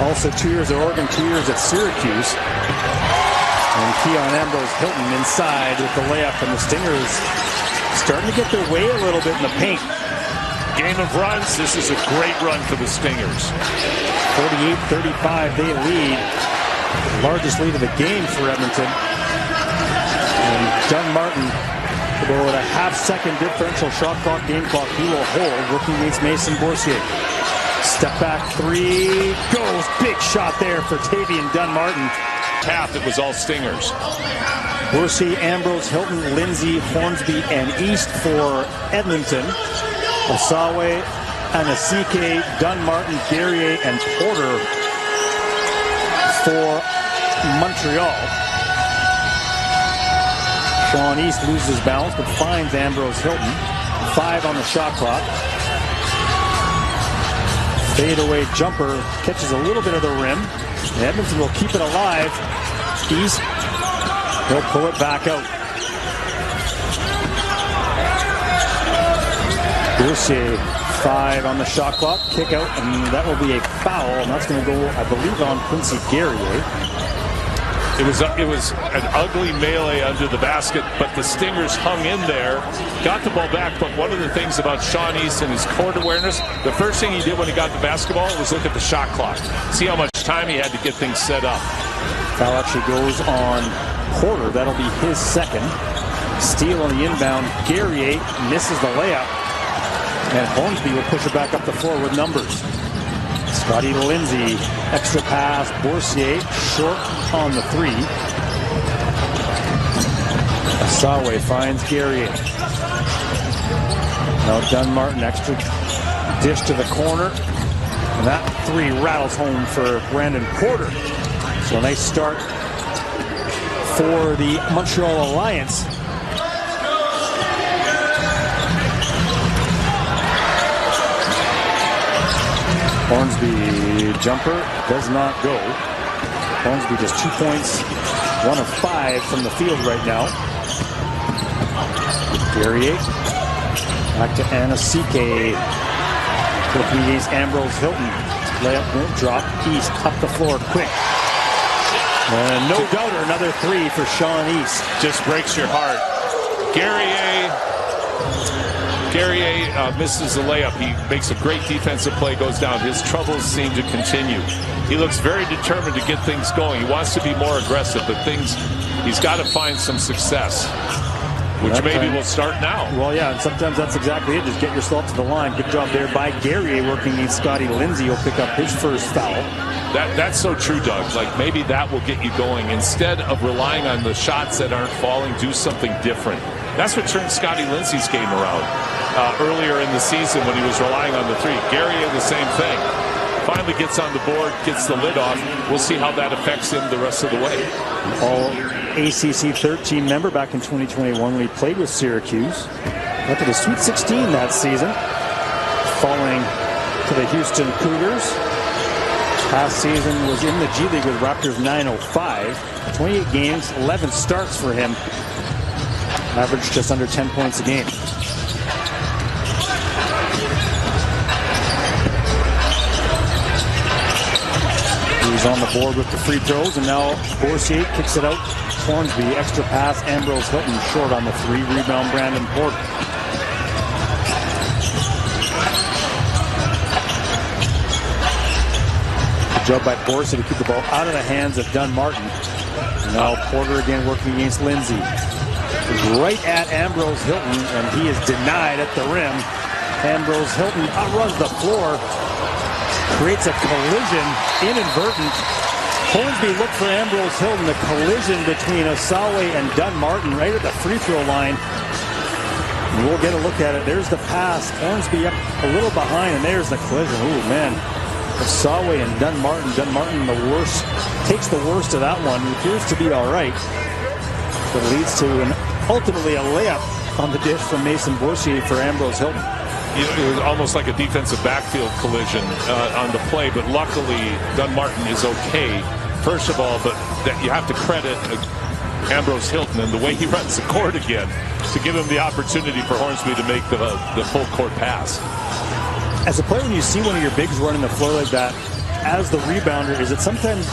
also 2 years at Oregon, 2 years at Syracuse. And Keon Ambrose Hilton inside with the layup, and the Stingers starting to get their way a little bit in the paint. Game of runs. This is a great run for the Stingers. 48-35, they lead. The largest lead of the game for Edmonton. And Dunn-Martin, about a half-second differential shot clock, game clock, he will hold, working against Mason Boursier. Step back 3, goes, big shot there for Tavian Dunn-Martin. Half, it was all Stingers. Boursier, Ambrose, Hilton, Lindsay, Hornsby, and East for Edmonton. Osawe, Anasike, Dunn-Martin, Guerrier, and Porter for Montreal. Sean East loses balance, but finds Ambrose Hilton. 5 on the shot clock. Fadeaway jumper catches a little bit of the rim. And Edmonton will keep it alive. East, he'll pull it back out. Boursier, 5 on the shot clock. Kick out, and that will be a foul. And that's going to go, I believe, on Quincy Guerrier. It was an ugly melee under the basket, but the Stingers hung in there, got the ball back. But one of the things about Sean East and his court awareness, the first thing he did when he got the basketball was look at the shot clock, see how much time he had to get things set up. Foul actually goes on Porter. That'll be his second. Steal on the inbound. Guerrier misses the layup. And Hornsby will push it back up the floor with numbers. Scotty Lindsay, extra pass. Boursier, short on the three. Asawe finds Guerrier. Now Dunmartin, extra dish to the corner. And that three rattles home for Brandon Porter. So a nice start for the Montreal Alliance. Hornsby jumper does not go. Hornsby just 2 points, 1 of 5 from the field right now. Guerrier back to Anasike. Looking against Ambrose Hilton. Layup won't drop. East up the floor quick. And no doubter, another three for Sean East. Just breaks your heart. Guerrier misses the layup. He makes a great defensive play, goes down. His troubles seem to continue. He looks very determined to get things going. He wants to be more aggressive, but he's got to find some success, which maybe will start now. Well, yeah, and sometimes that's exactly it. Just get yourself to the line. Good job there by Guerrier, working against Scotty Lindsay. He'll pick up his first foul. That's so true, Doug. Like, maybe that will get you going. Instead of relying on the shots that aren't falling, do something different. That's what turned Scotty Lindsay's game around earlier in the season when he was relying on the three. Guerrier, the same thing. Finally gets on the board, gets the lid off. We'll see how that affects him the rest of the way. All ACC 13 member back in 2021 when he played with Syracuse. Went to the Sweet 16 that season, falling to the Houston Cougars. Past season was in the G League with Raptors 905. 28 games, 11 starts for him. Averaged just under 10 points a game. He's on the board with the free throws, and now Boursier kicks it out. Hornsby, extra pass. Ambrose Hilton short on the three. Rebound, Brandon Porter. Good job by Boursier to keep the ball out of the hands of Dunmartin. Now Porter again working against Lindsay. He's right at Ambrose Hilton, and he is denied at the rim. Ambrose Hilton outruns the floor. Creates a collision, inadvertent. Hornsby looked for Ambrose Hilton. The collision between Asawe and Dunmartin right at the free throw line. And we'll get a look at it. There's the pass. Hornsby up a little behind, and there's the collision. Ooh, man. Asawe and Dunmartin. Dunmartin the worst, takes the worst of that one. He appears to be all right. But leads to ultimately a layup on the dish from Mason Boursier for Ambrose Hilton. It was almost like a defensive backfield collision on the play, but luckily Dunmartin is okay, first of all, but that you have to credit Ambrose Hilton and the way he runs the court again to give him the opportunity for Hornsby to make the full court pass. As a player, when you see one of your bigs running the floor like that, as the rebounder, is it sometimes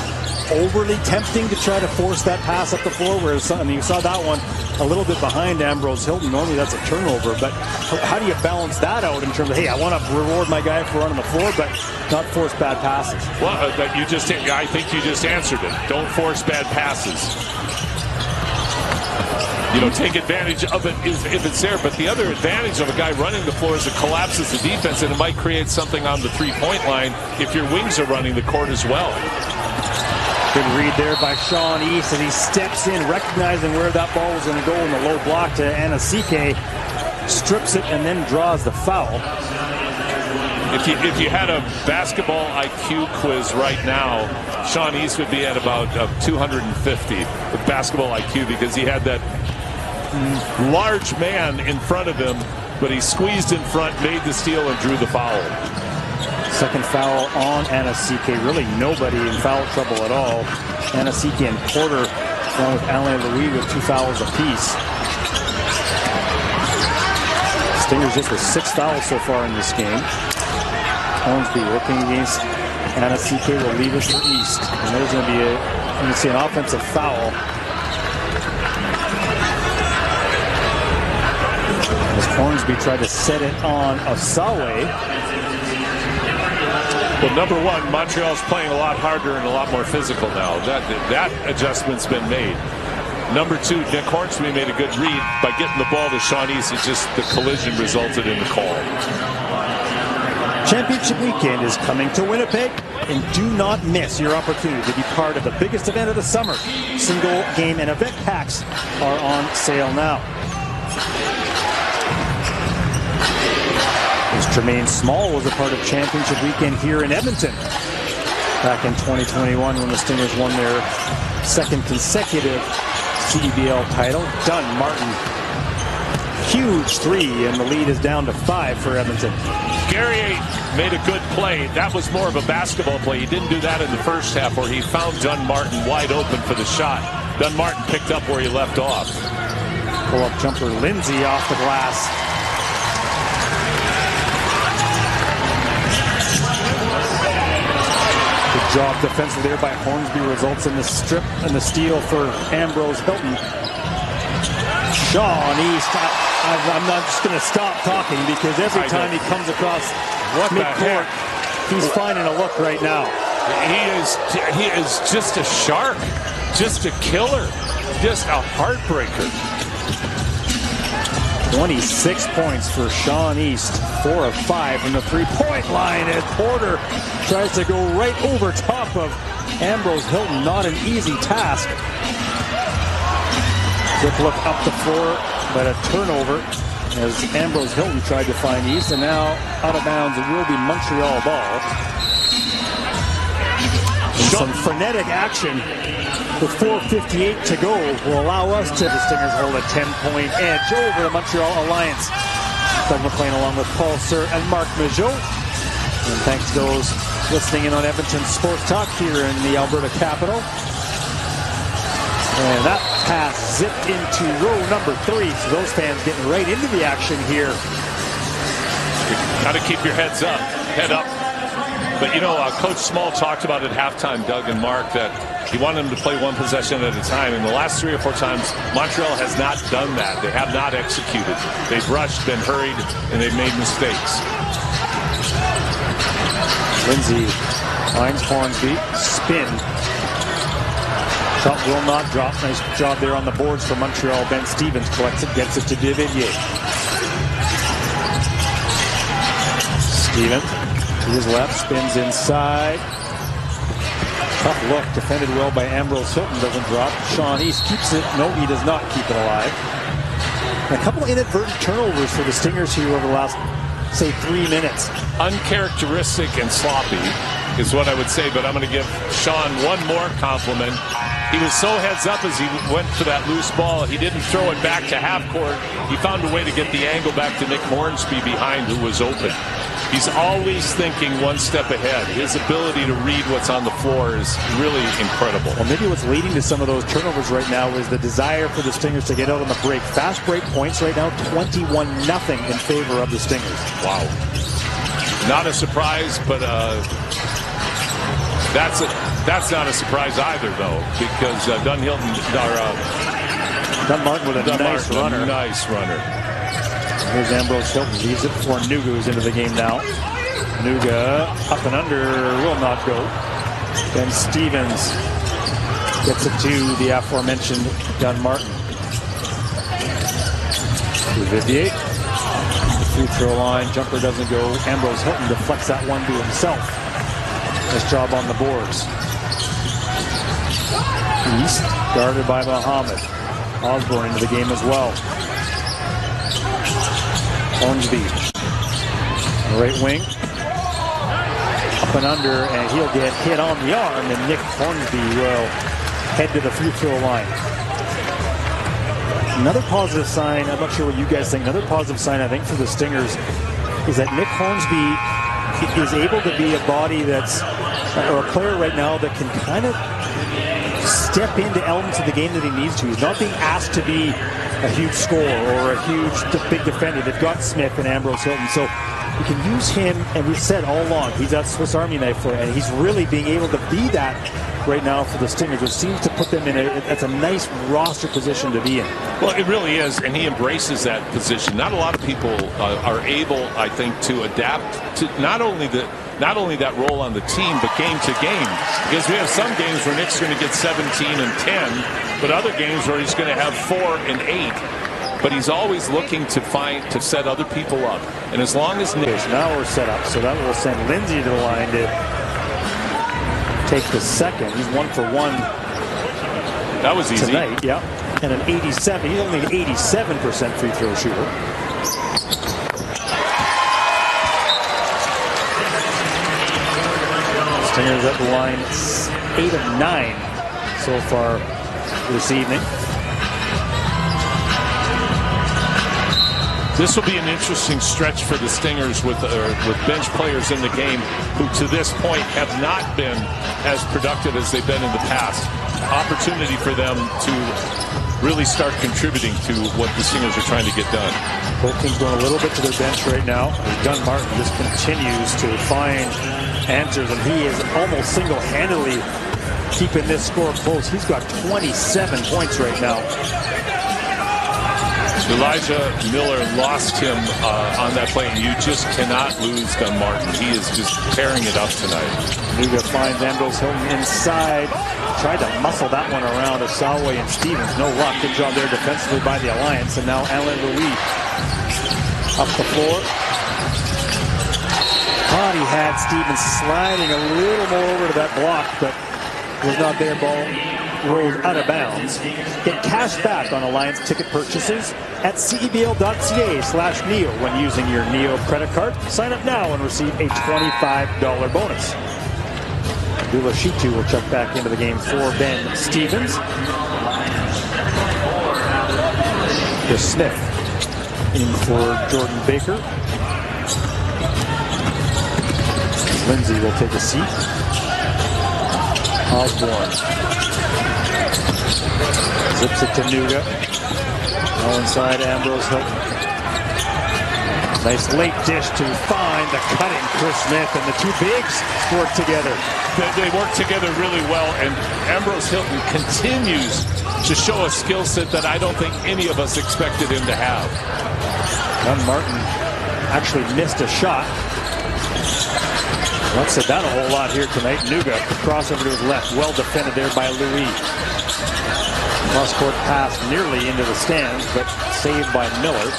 overly tempting to try to force that pass up the floor? Whereas, I mean, you saw that one a little bit behind Ambrose Hilton. Normally that's a turnover, but how do you balance that out in terms of, hey, I want to reward my guy for running the floor, but not force bad passes? Well, I think you just answered it. Don't force bad passes. You know, take advantage of it if it's there. But the other advantage of a guy running the floor is it collapses the defense, and it might create something on the three-point line if your wings are running the court as well. Good read there by Sean East as he steps in, recognizing where that ball was going to go in the low block to Anasike. Strips it and then draws the foul. If you had a basketball IQ quiz right now, Sean East would be at about 250 with basketball IQ, because he had that large man in front of him, but he squeezed in front, made the steal, and drew the foul. Second foul on Anasike. Really nobody in foul trouble at all. Anasike and Porter, along with Alain Louis, with 2 fouls apiece. Stingers just with 6 fouls so far in this game. Hornsby working against Anasike will leave it for East. And there's going to be an offensive foul. As Hornsby tried to set it on Asawe. Well, number one, Montreal's playing a lot harder and a lot more physical now. That adjustment's been made. Number two, Nick Hornsby made a good read by getting the ball to Sean East. It's just the collision resulted in the call. Championship weekend is coming to Winnipeg, and do not miss your opportunity to be part of the biggest event of the summer. Single game and event packs are on sale now. As Tremaine Small was a part of championship weekend here in Edmonton back in 2021 when the Stingers won their second consecutive CEBL title. Dunn Martin, huge three, and the lead is down to 5 for Edmonton. Gary made a good play. That was more of a basketball play. He didn't do that in the first half where he found Dunn Martin wide open for the shot. Dunn Martin picked up where he left off. Pull-up jumper Lindsay off the glass. Good job defensively there by Hornsby, results in the strip and the steal for Ambrose Hilton. Sean East, I'm not just going to stop talking because every time he comes across midcourt, he's finding a look right now. He is just a shark, just a killer, just a heartbreaker. 26 points for Sean East, 4 of 5 from the three-point line as Porter tries to go right over top of Ambrose Hilton. Not an easy task. Quick look up the floor, but a turnover as Ambrose Hilton tried to find East, and now out of bounds. It will be Montreal ball. And some frenetic action with 4:58 to go will allow us to. The Stingers hold a 10-point edge over the Montreal Alliance. Doug McLean along with Paul Sir and Mark Majot. And thanks to those listening in on Edmonton Sports Talk here in the Alberta capital. And that pass zipped into row number 3. So those fans getting right into the action here. Got to keep your head up. But, you know, Coach Small talked about at halftime, Doug and Mark, that he wanted them to play one possession at a time. And the last 3 or 4 times, Montreal has not done that. They have not executed. They've rushed, been hurried, and they've made mistakes. Lindsay finds Hornsby. Spin. Shot will not drop. Nice job there on the boards for Montreal. Ben Stevens collects it, gets it to Devilliers. Stevens to his left, spins inside. Tough look, defended well by Ambrose Hilton, doesn't drop. Sean East keeps it. No, he does not keep it alive. And a couple inadvertent turnovers for the Stingers here over the last, say, 3 minutes. Uncharacteristic and sloppy is what I would say, but I'm going to give Sean one more compliment. He was so heads up as he went for that loose ball. He didn't throw it back to half court. He found a way to get the angle back to Nick Hornsby behind, who was open. He's always thinking one step ahead. His ability to read what's on the floor is really incredible. Well, maybe what's leading to some of those turnovers right now is the desire for the Stingers to get out on the break. Fast break points right now, 21-0 in favor of the Stingers. Wow. Not a surprise, but that's not a surprise either, though, because Dunn Martin with a nice runner. Nice runner. Here's Ambrose Hilton, leaves it before Nuga, who's into the game now. Nuga up and under, will not go. Ben Stevens gets it to the aforementioned Dunn Martin. Vivier, the free throw line, jumper doesn't go. Ambrose Hilton deflects that one to himself. Nice job on the boards. East, guarded by Muhammad. Osborne into the game as well. Hornsby, right wing, up and under, and he'll get hit on the arm, and Nick Hornsby will head to the free throw line. Another positive sign, I'm not sure what you guys think, another positive sign I think for the Stingers is that Nick Hornsby is able to be a body that's, or a player right now that can kind of step into elements of the game that he needs to. He's not being asked to be a huge scorer or a huge big defender. They've got Smith and Ambrose Hilton, so you can use him, and we've said all along, he's that Swiss Army knife for it, and he's really being able to be that right now for the Stingers, which seems to put them in that's a nice roster position to be in. Well, it really is, and he embraces that position. Not a lot of people are able, I think, to adapt to not only that role on the team, but game to game. Because we have some games where Nick's going to get 17 and 10, but other games where he's going to have 4 and 8. but he's always looking to set other people up. And as long as now we're set up, so that will send Lindsay to the line to take the second. He's 1 for 1. That was easy tonight. Yeah, and an 87. He's only an 87% free throw shooter. Stingers at the line 8 of 9 so far this evening. This will be an interesting stretch for the Stingers with bench players in the game who to this point have not been as productive as they've been in the past. Opportunity for them to really start contributing to what the Stingers are trying to get done. Both teams going a little bit to their bench right now. Dunn Martin just continues to find answers, and he is almost single-handedly keeping this score close. He's got 27 points right now. Elijah Miller lost him on that play, and you just cannot lose Dunn Martin. He is just tearing it up tonight. Nuga finds Ambrose Hilton inside. Tried to muscle that one around Asawe and Stevens. No luck. Good job there defensively by the Alliance. And now Alain Louis up the floor. Thought he had Stevens sliding a little more over to that block, but was not there. Ball rolled out of bounds. Get cash back on Alliance ticket purchases at CEBL.ca/NEO when using your NEO credit card. Sign up now and receive a $25 bonus. Dula Shitu will check back into the game for Ben Stevens. Chris Smith in for Jordan Baker. Lindsay will take a seat. Osborne zips it to Nuga. Now inside Ambrose Hilton. Nice late dish to find the cutting Chris Smith, and the two bigs work together. They work together really well, and Ambrose Hilton continues to show a skill set that I don't think any of us expected him to have. Dunn Martin actually missed a shot. Not said that a whole lot here tonight. Nuga, crossover to his left, well defended there by Louis. Cross-court pass nearly into the stands, but saved by Miller.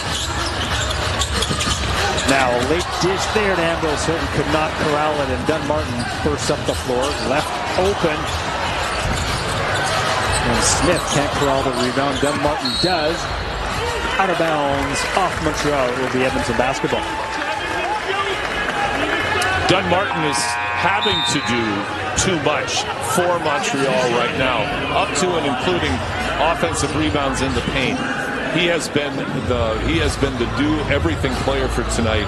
Now a late dish there to Ambrose Hilton, could not corral it, and Dunn Martin bursts up the floor, left open. And Smith can't corral the rebound. Dunn Martin does. Out of bounds, off Montreal. It will be Edmonton basketball. Dunn Martin is having to do too much for Montreal right now, up to and including offensive rebounds in the paint. He has been the do everything player for tonight.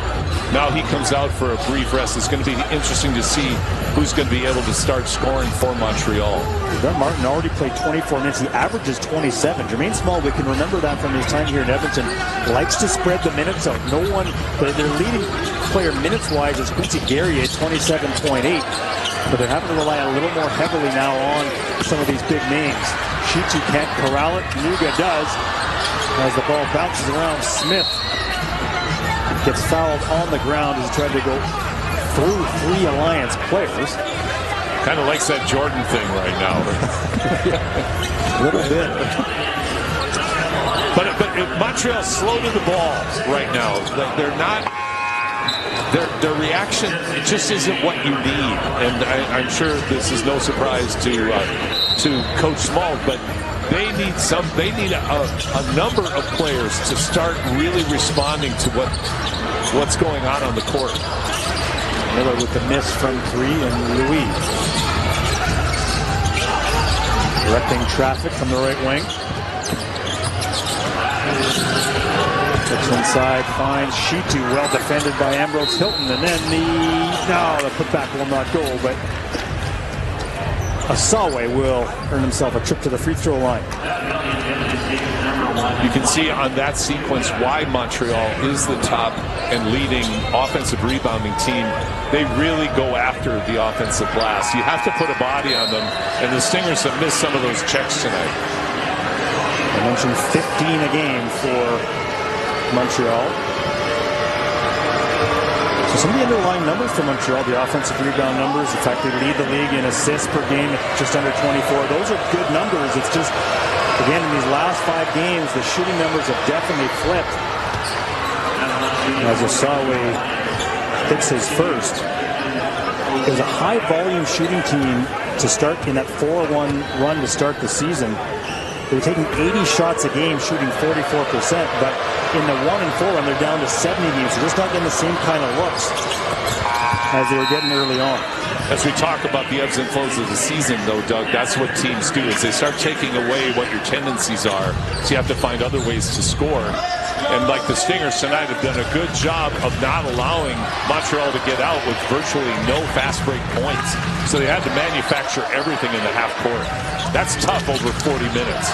Now he comes out for a brief rest. It's going to be interesting to see who's going to be able to start scoring for Montreal. Dunn Martin already played 24 minutes. He averages 27. Jermaine Small, we can remember that from his time here in Edmonton, likes to spread the minutes out. No one, their leading player minutes-wise is Quincy Guerrier at 27.8. But they're having to rely a little more heavily now on some of these big names. Shitu can't corral it. Nuga does. As the ball bounces around, Smith gets fouled on the ground as he tried to go through 3 Alliance players. Kind of likes that Jordan thing right now. A little bit. But Montreal's slow to the ball right now. They're not. Their reaction just isn't what you need, and I'm sure this is no surprise to Coach Small, but they need a number of players to start really responding to what's going on the court. Miller with the miss from 3, and Louis directing traffic from the right wing. Looks inside, finds Shitu, well defended by Ambrose Hilton, and then the putback will not go, but Asawe will earn himself a trip to the free throw line. You can see on that sequence why Montreal is the top and leading offensive rebounding team. They really go after the offensive glass. You have to put a body on them, and the Stingers have missed some of those checks tonight. I mentioned 15 a game for Montreal. So some of the underlying numbers for Montreal, the offensive rebound numbers, in fact, they lead the league in assists per game at just under 24. Those are good numbers. It's just, again, in these last 5 games, the shooting numbers have definitely flipped. As Osawe hits his first. It was a high-volume shooting team to start in that 4-1 run to start the season. They were taking 80 shots a game, shooting 44%, but in the 1-4 run, they're down to 70 games. So just not getting the same kind of looks as they were getting early on. As we talk about the ebbs and flows of the season, though, Doug, that's what teams do, is they start taking away what your tendencies are, so you have to find other ways to score. And like the Stingers tonight have done a good job of not allowing Montreal to get out with virtually no fast break points. So they had to manufacture everything in the half court. That's tough over 40 minutes.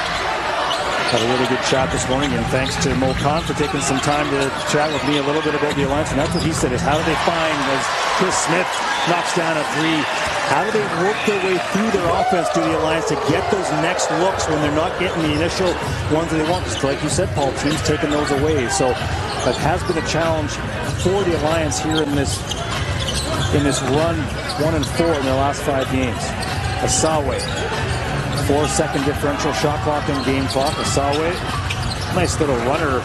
Had a really good chat this morning, and thanks to Mo Khan for taking some time to chat with me a little bit about the Alliance. And that's what he said, is how do they find, as Chris Smith knocks down a 3, how do they work their way through their offense to the Alliance to get those next looks when they're not getting the initial ones that they want? Because like you said, Paul, teams taking those away. So that has been a challenge for the Alliance here in this run, 1-4 in their last 5 games. Osawe, 4-second differential shot clock and game clock. Osawe, nice little runner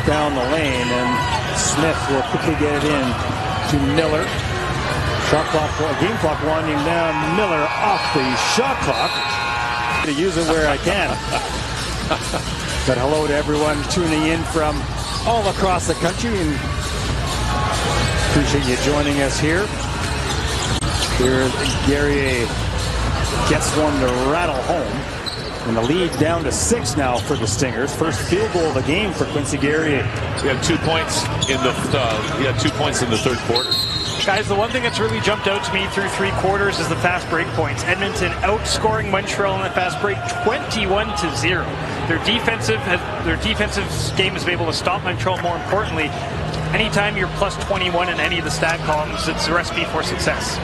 down the lane, and Smith will quickly get it in to Miller. Shot clock, game clock winding down. Miller off the shot clock. To use it where I can. But hello to everyone tuning in from all across the country, and appreciate you joining us here. Here, Guerrier gets one to rattle home. And the lead down to 6 now for the Stingers. First field goal of the game for Quincy Guerrier. He had 2 points in the third quarter. Guys, the one thing that's really jumped out to me through 3 quarters is the fast break points. Edmonton outscoring Montreal in the fast break 21-0. Their defensive game has been able to stop Montreal. More importantly, anytime you're plus 21 in any of the stat columns, it's a recipe for success.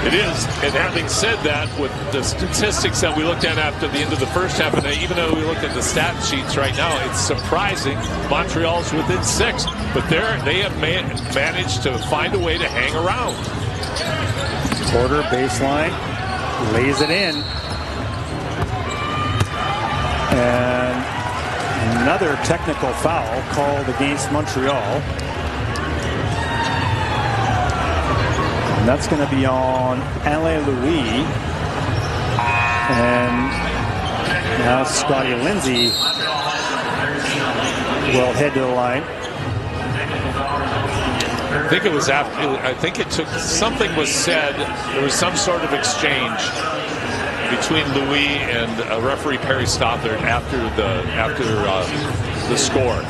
It is, and having said that, with the statistics that we looked at after the end of the first half, and even though we look at the stat sheets right now, it's surprising Montreal's within 6, but they have managed to find a way to hang around. Quarter baseline, lays it in, and another technical foul called against Montreal. And that's going to be on Alain Louis. And now Scotty Lindsay will head to the line. I think it took, something was said, there was some sort of exchange between Louis and referee Perry Stothard after the score.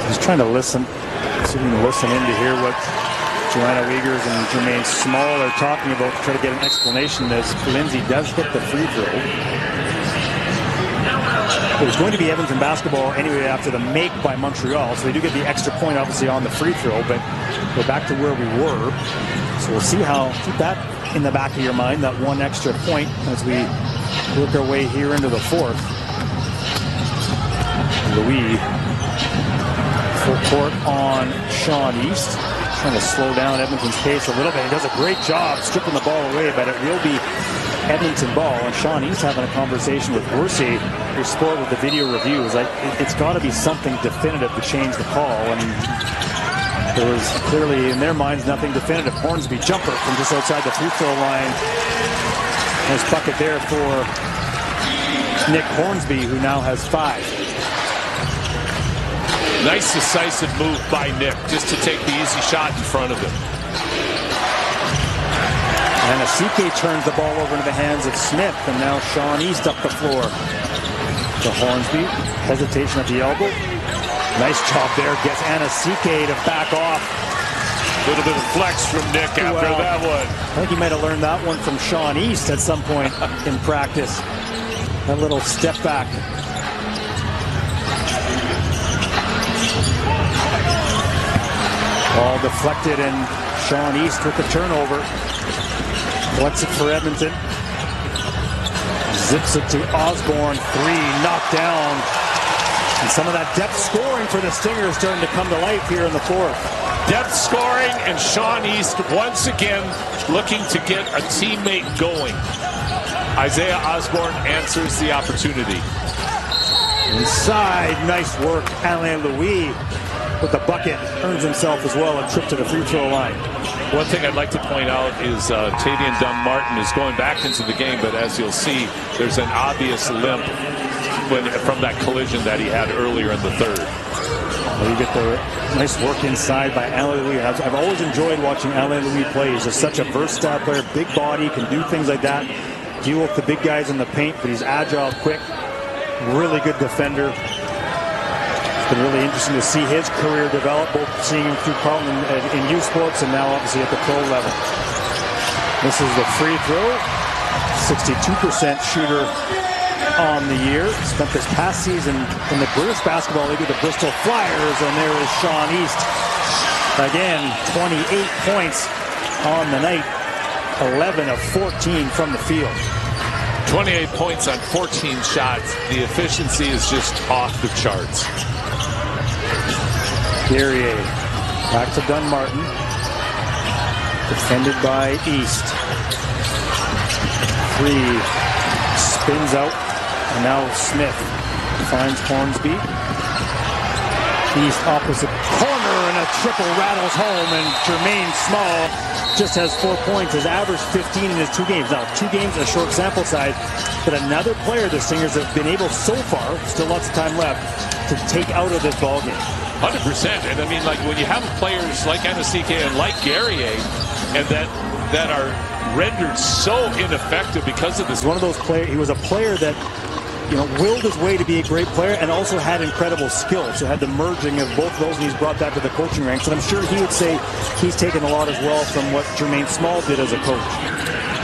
He's trying to listen, so we can listen in to hear what Joanna Wiegers and Jermaine Small are talking about to try to get an explanation as Lindsay does hit the free throw. It was going to be Edmonton basketball anyway after the make by Montreal, so they do get the extra point obviously on the free throw, but we're back to where we were. So we'll see keep that in the back of your mind, that one extra point as we work our way here into the fourth. Louis. Full court on Sean East, trying to slow down Edmonton's pace a little bit. He does a great job stripping the ball away, but it will be Edmonton ball. And Sean East having a conversation with Worsey, your sport with the video review, is like, it's got to be something definitive to change the call. And there was clearly in their minds nothing definitive. Hornsby jumper from just outside the free throw line. Nice bucket there for Nick Hornsby, who now has 5. Nice decisive move by Nick, just to take the easy shot in front of him. And Asike turns the ball over into the hands of Smith, and now Sean East up the floor to Hornsby. Hesitation at the elbow. Nice job there. Gets Asike to back off. A little bit of flex from Nick after that one. I think he might have learned that one from Sean East at some point in practice. That little step back. Ball deflected, and Sean East with the turnover. What's it for Edmonton? Zips it to Osborne. 3 knocked down And some of that depth scoring for the Stingers starting to come to life here in the fourth. Depth scoring, and Sean East once again looking to get a teammate going. Isaiah Osborne answers the opportunity. Inside, nice work. Alain Louis with the bucket, earns himself as well a trip to the free throw line. One thing I'd like to point out is Tavian Dunn-Martin is going back into the game, but as you'll see, there's an obvious limp from that collision that he had earlier in the third. Well, you get the nice work inside by Alain Louis. I've always enjoyed watching Alain Louis play. He's just such a versatile player, big body, can do things like that, deal with the big guys in the paint, but he's agile, quick, really good defender. It's been really interesting to see his career develop, both seeing him through Carleton in youth sports and now obviously at the pro level. This is the free throw. 62% shooter on the year. Spent this past season in the British Basketball League with the Bristol Flyers, and there is Sean East. Again, 28 points on the night. 11 of 14 from the field. 28 points on 14 shots. The efficiency is just off the charts. Guerrier back to Dunn-Martin. Defended by East. Free. Spins out. And now Smith finds Hornsby. East opposite corner, and a triple rattles home, and Jermaine Small just has 4 points. Has averaged 15 in his 2 games. Now, 2 games, a short sample size, but another player the Stingers have been able so far, still lots of time left, to take out of this ballgame. 100%. And I mean, like when you have players like Anasike and like Guerrier, and that are rendered so ineffective because of this. One of those players, he was a player that, you know, willed his way to be a great player and also had incredible skill. So had the merging of both those, and he's brought that to the coaching ranks. And I'm sure he would say he's taken a lot as well from what Jermaine Small did as a coach.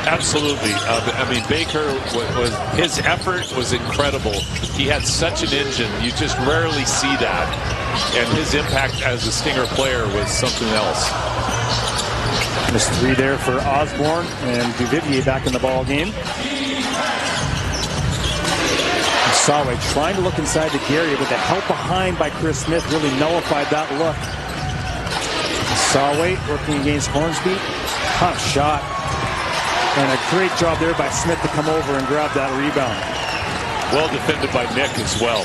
Absolutely. I mean, Baker, his effort was incredible. He had such an engine. You just rarely see that. And his impact as a Stinger player was something else. Missed 3 there for Osborne, and Duvivier back in the ball game. Sawe trying to look inside the Guerrier, but the help behind by Chris Smith really nullified that look. Sawe working against Hornsby. Tough shot. And a great job there by Smith to come over and grab that rebound. Well defended by Nick as well.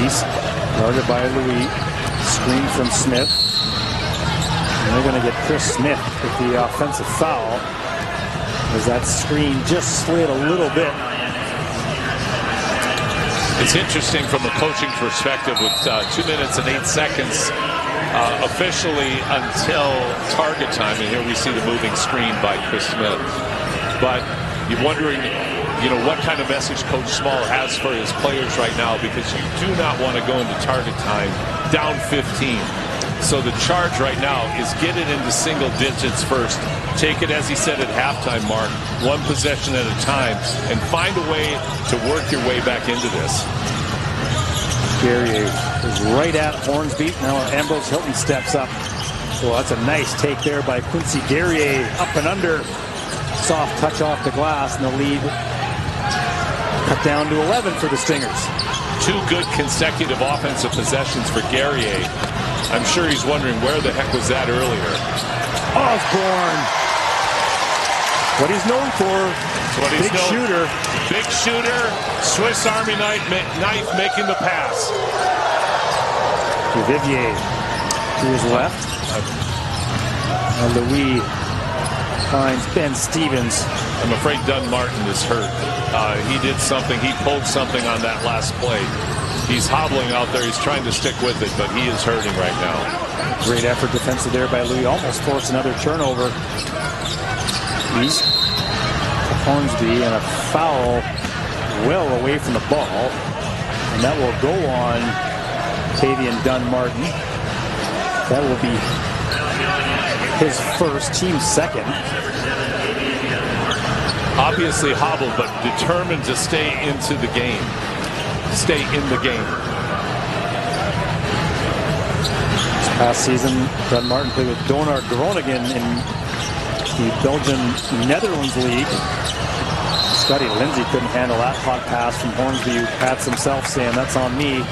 East guarded by Louis. Screen from Smith. And they're going to get Chris Smith with the offensive foul, as that screen just slid a little bit. It's interesting from a coaching perspective with 2 minutes and 8 seconds officially until target time. And here we see the moving screen by Chris Smith. But you're wondering, you know, what kind of message Coach Small has for his players right now, because you do not want to go into target time down 15. So the charge right now is get it into single digits first. Take it, as he said, at halftime, Mark, 1 possession at a time, and find a way to work your way back into this. Guerrier is right at Hornsby. Now Ambrose Hilton steps up. Well, that's a nice take there by Quincy Guerrier. Up and under. Soft touch off the glass, and the lead cut down to 11 for the Stingers. 2 good consecutive offensive possessions for Guerrier. I'm sure he's wondering where the heck was that earlier. Osborne. What he's known for. Big shooter. Big shooter. Swiss Army knife making the pass. Duvivier to his left. And Louis finds Ben Stevens. I'm afraid Dunn-Martin is hurt. He did something. He pulled something on that last play. He's hobbling out there. He's trying to stick with it, but he is hurting right now. Great effort defensive there by Louis. Almost forced another turnover. East. Hornsby, and a foul well away from the ball. And that will go on Tavian Dunn-Martin. That will be his first, team second. Obviously hobbled, but determined to stay into the game. Stay in the game. This past season, Dunn-Martin played with Donar Groningen in the Belgian Netherlands League. Scotty Lindsay couldn't handle that hot pass from Hornsby, who pats himself saying, "That's on me."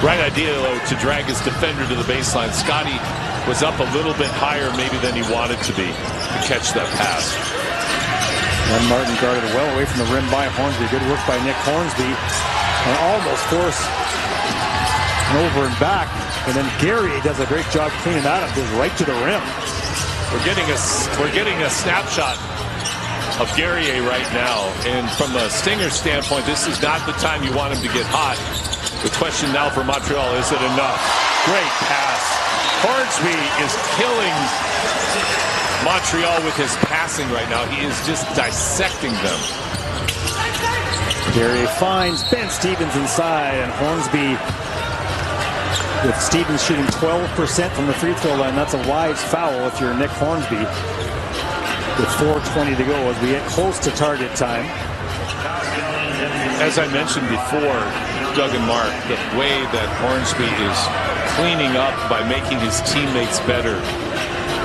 Right idea, though, to drag his defender to the baseline. Scotty was up a little bit higher maybe than he wanted to be to catch that pass. And Martin guarded well away from the rim by Hornsby. Good work by Nick Hornsby. And almost forced an over and back. And then Gary does a great job cleaning that up. Goes right to the rim. We're getting a snapshot of Guerrier right now. And from a Stinger standpoint, this is not the time you want him to get hot. The question now for Montreal, is it enough? Great pass. Hornsby is killing Montreal with his passing right now. He is just dissecting them. Guerrier finds Ben Stevens inside, and Hornsby, with Stevens shooting 12% from the free throw line. That's a wise foul if you're Nick Hornsby. With 4:20 to go as we get close to target time. As I mentioned before, Doug and Mark, the way that Hornsby is cleaning up by making his teammates better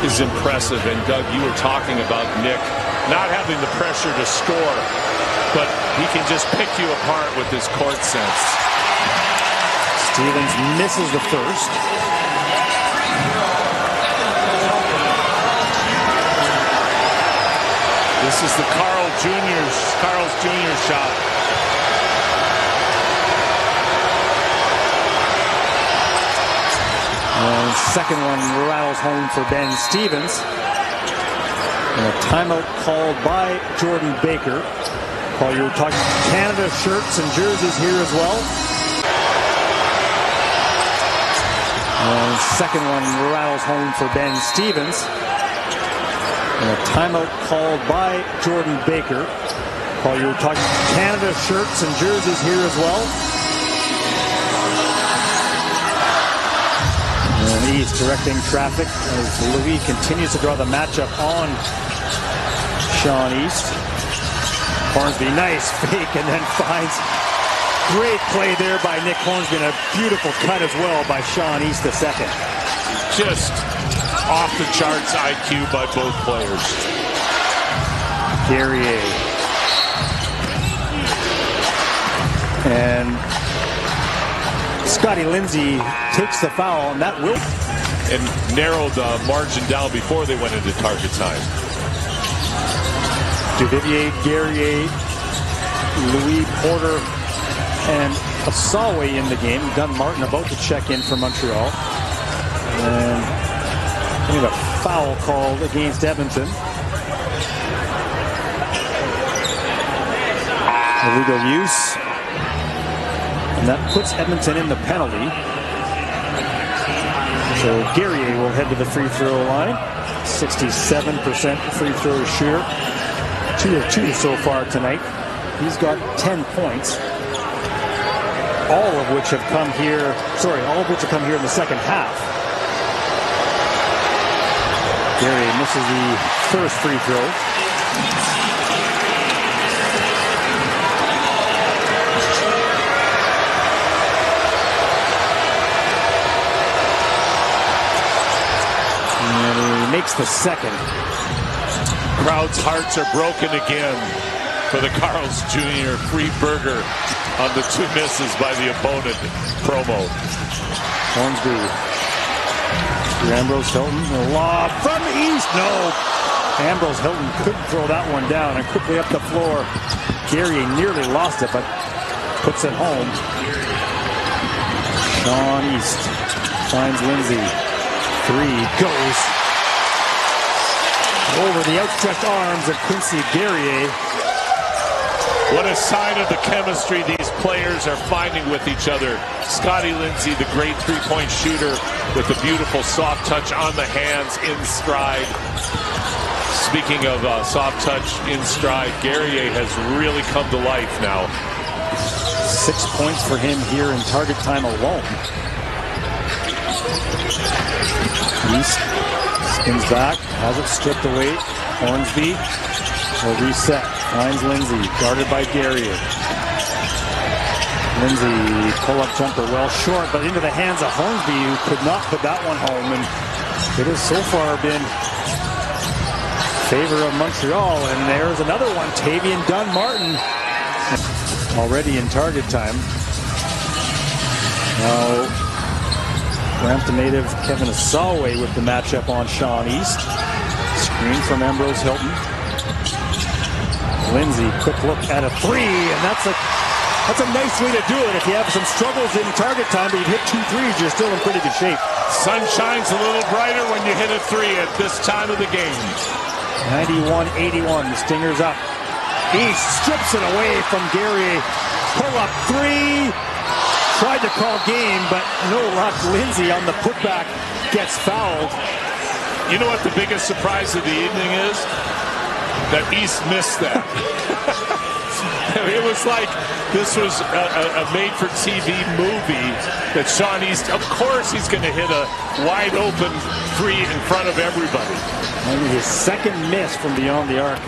is impressive. And Doug, you were talking about Nick not having the pressure to score, but he can just pick you apart with his court sense. Stevens misses the first. This is the Carl's Jr. shot. And second one rattles home for Ben Stevens. And a timeout called by Jordan Baker. Paul, you were talking Canada shirts and jerseys here as well. And second one rattles home for Ben Stevens. And a timeout called by Jordan Baker. Paul, you were talking Canada shirts and jerseys here as well. And East directing traffic as Louis continues to draw the matchup on Sean East. Hornsby, nice fake, and then finds great play there by Nick Hornsby, and a beautiful cut as well by Sean East the second. Just off the charts IQ by both players. Guerrier. And Scotty Lindsay takes the foul, and that will... And narrowed the margin down before they went into target time. Duvivier, Guerrier, Louis, Porter, and Asawe in the game. Dunn Martin about to check in for Montreal. And we have a foul called against Edmonton. Illegal use. And that puts Edmonton in the penalty. So Guerrier will head to the free throw line. 67% free throw shooter. 2 of 2 so far tonight. He's got 10 points. All of which have come here in the second half. Guerrier misses the first free throw. And he makes the second. Crowd's hearts are broken again for the Carl's Jr. free burger on the 2 misses by the opponent promo. Hornsby. Ambrose Hilton. A lob from East. No. Ambrose Hilton couldn't throw that one down, and quickly up the floor. Guerrier nearly lost it, but puts it home. Sean East finds Lindsay. 3 goes over the outstretched arms of Quincy Guerrier. What a sign of the chemistry these players are finding with each other. Scotty Lindsay, the great three-point shooter with a beautiful soft touch on the hands in stride. Speaking of soft touch in stride, Guerrier has really come to life now. 6 points for him here in target time alone. East spins back, has it stripped away. Hornsby will reset. Finds Lindsay, guarded by Guerrier. Lindsay, pull-up jumper well short, but into the hands of Hornsby, who could not put that one home. And it has so far been favor of Montreal, and there's another one. Tavian Dunn-Martin already in target time. Now, Brampton native Kevin Asaway with the matchup on Sean East. Screen from Ambrose Hilton. Lindsay, quick look at a three, and that's a nice way to do it. If you have some struggles in target time, but you hit 2 threes, you're still in pretty good shape. Sun shines a little brighter when you hit a three at this time of the game. 91-81, the Stingers up. East strips it away from Gary. Pull up three. Tried to call game, but no luck. Lindsay on the putback gets fouled. You know what the biggest surprise of the evening is? That East missed that. It was like this was a made-for-TV movie that Sean East, of course he's going to hit a wide-open three in front of everybody. Only his second miss from beyond the arc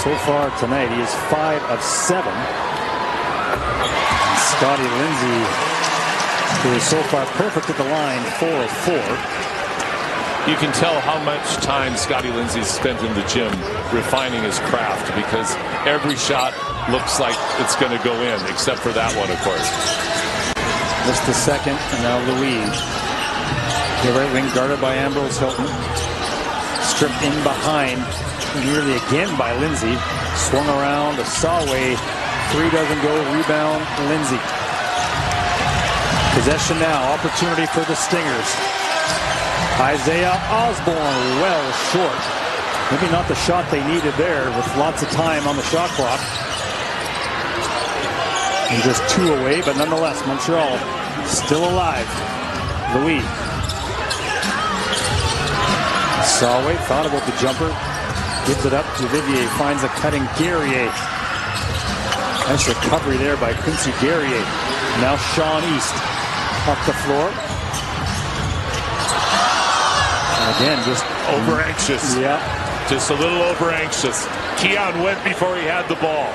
so far tonight. He is 5 of 7. Scotty Lindsay, who is so far perfect at the line, 4 of 4. You can tell how much time Scotty Lindsay spent in the gym refining his craft, because every shot looks like it's going to go in, except for that one, of course. Missed the second, and now Louis. The right wing guarded by Ambrose Hilton. Stripped in behind, nearly again by Lindsay. Swung around, Asaway. Three doesn't go, rebound, Lindsay. Possession now, opportunity for the Stingers. Isaiah Osborne well short. Maybe not the shot they needed there with lots of time on the shot clock. And just 2 away, but nonetheless, Montreal still alive. Louis. Asaway thought about the jumper. Gives it up to Vivier. Finds a cutting Guerrier. Nice recovery there by Quincy Guerrier. Now Sean East up the floor. And again, just over-anxious. Yeah. Just a little over-anxious. Keon went before he had the ball.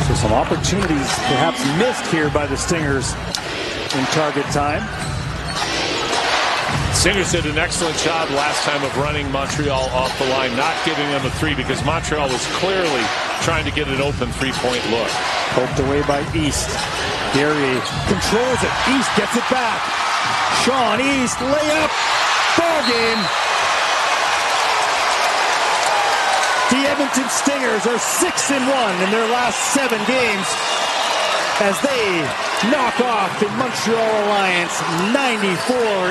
So some opportunities perhaps missed here by the Stingers in target time. Stingers did an excellent job last time of running Montreal off the line, not giving them a three, because Montreal was clearly trying to get an open three-point look. Poked away by East. Guerrier controls it. East gets it back. Sean East, layup, ball game. The Edmonton Stingers are 6-1 in their last 7 games as they knock off the Montreal Alliance 94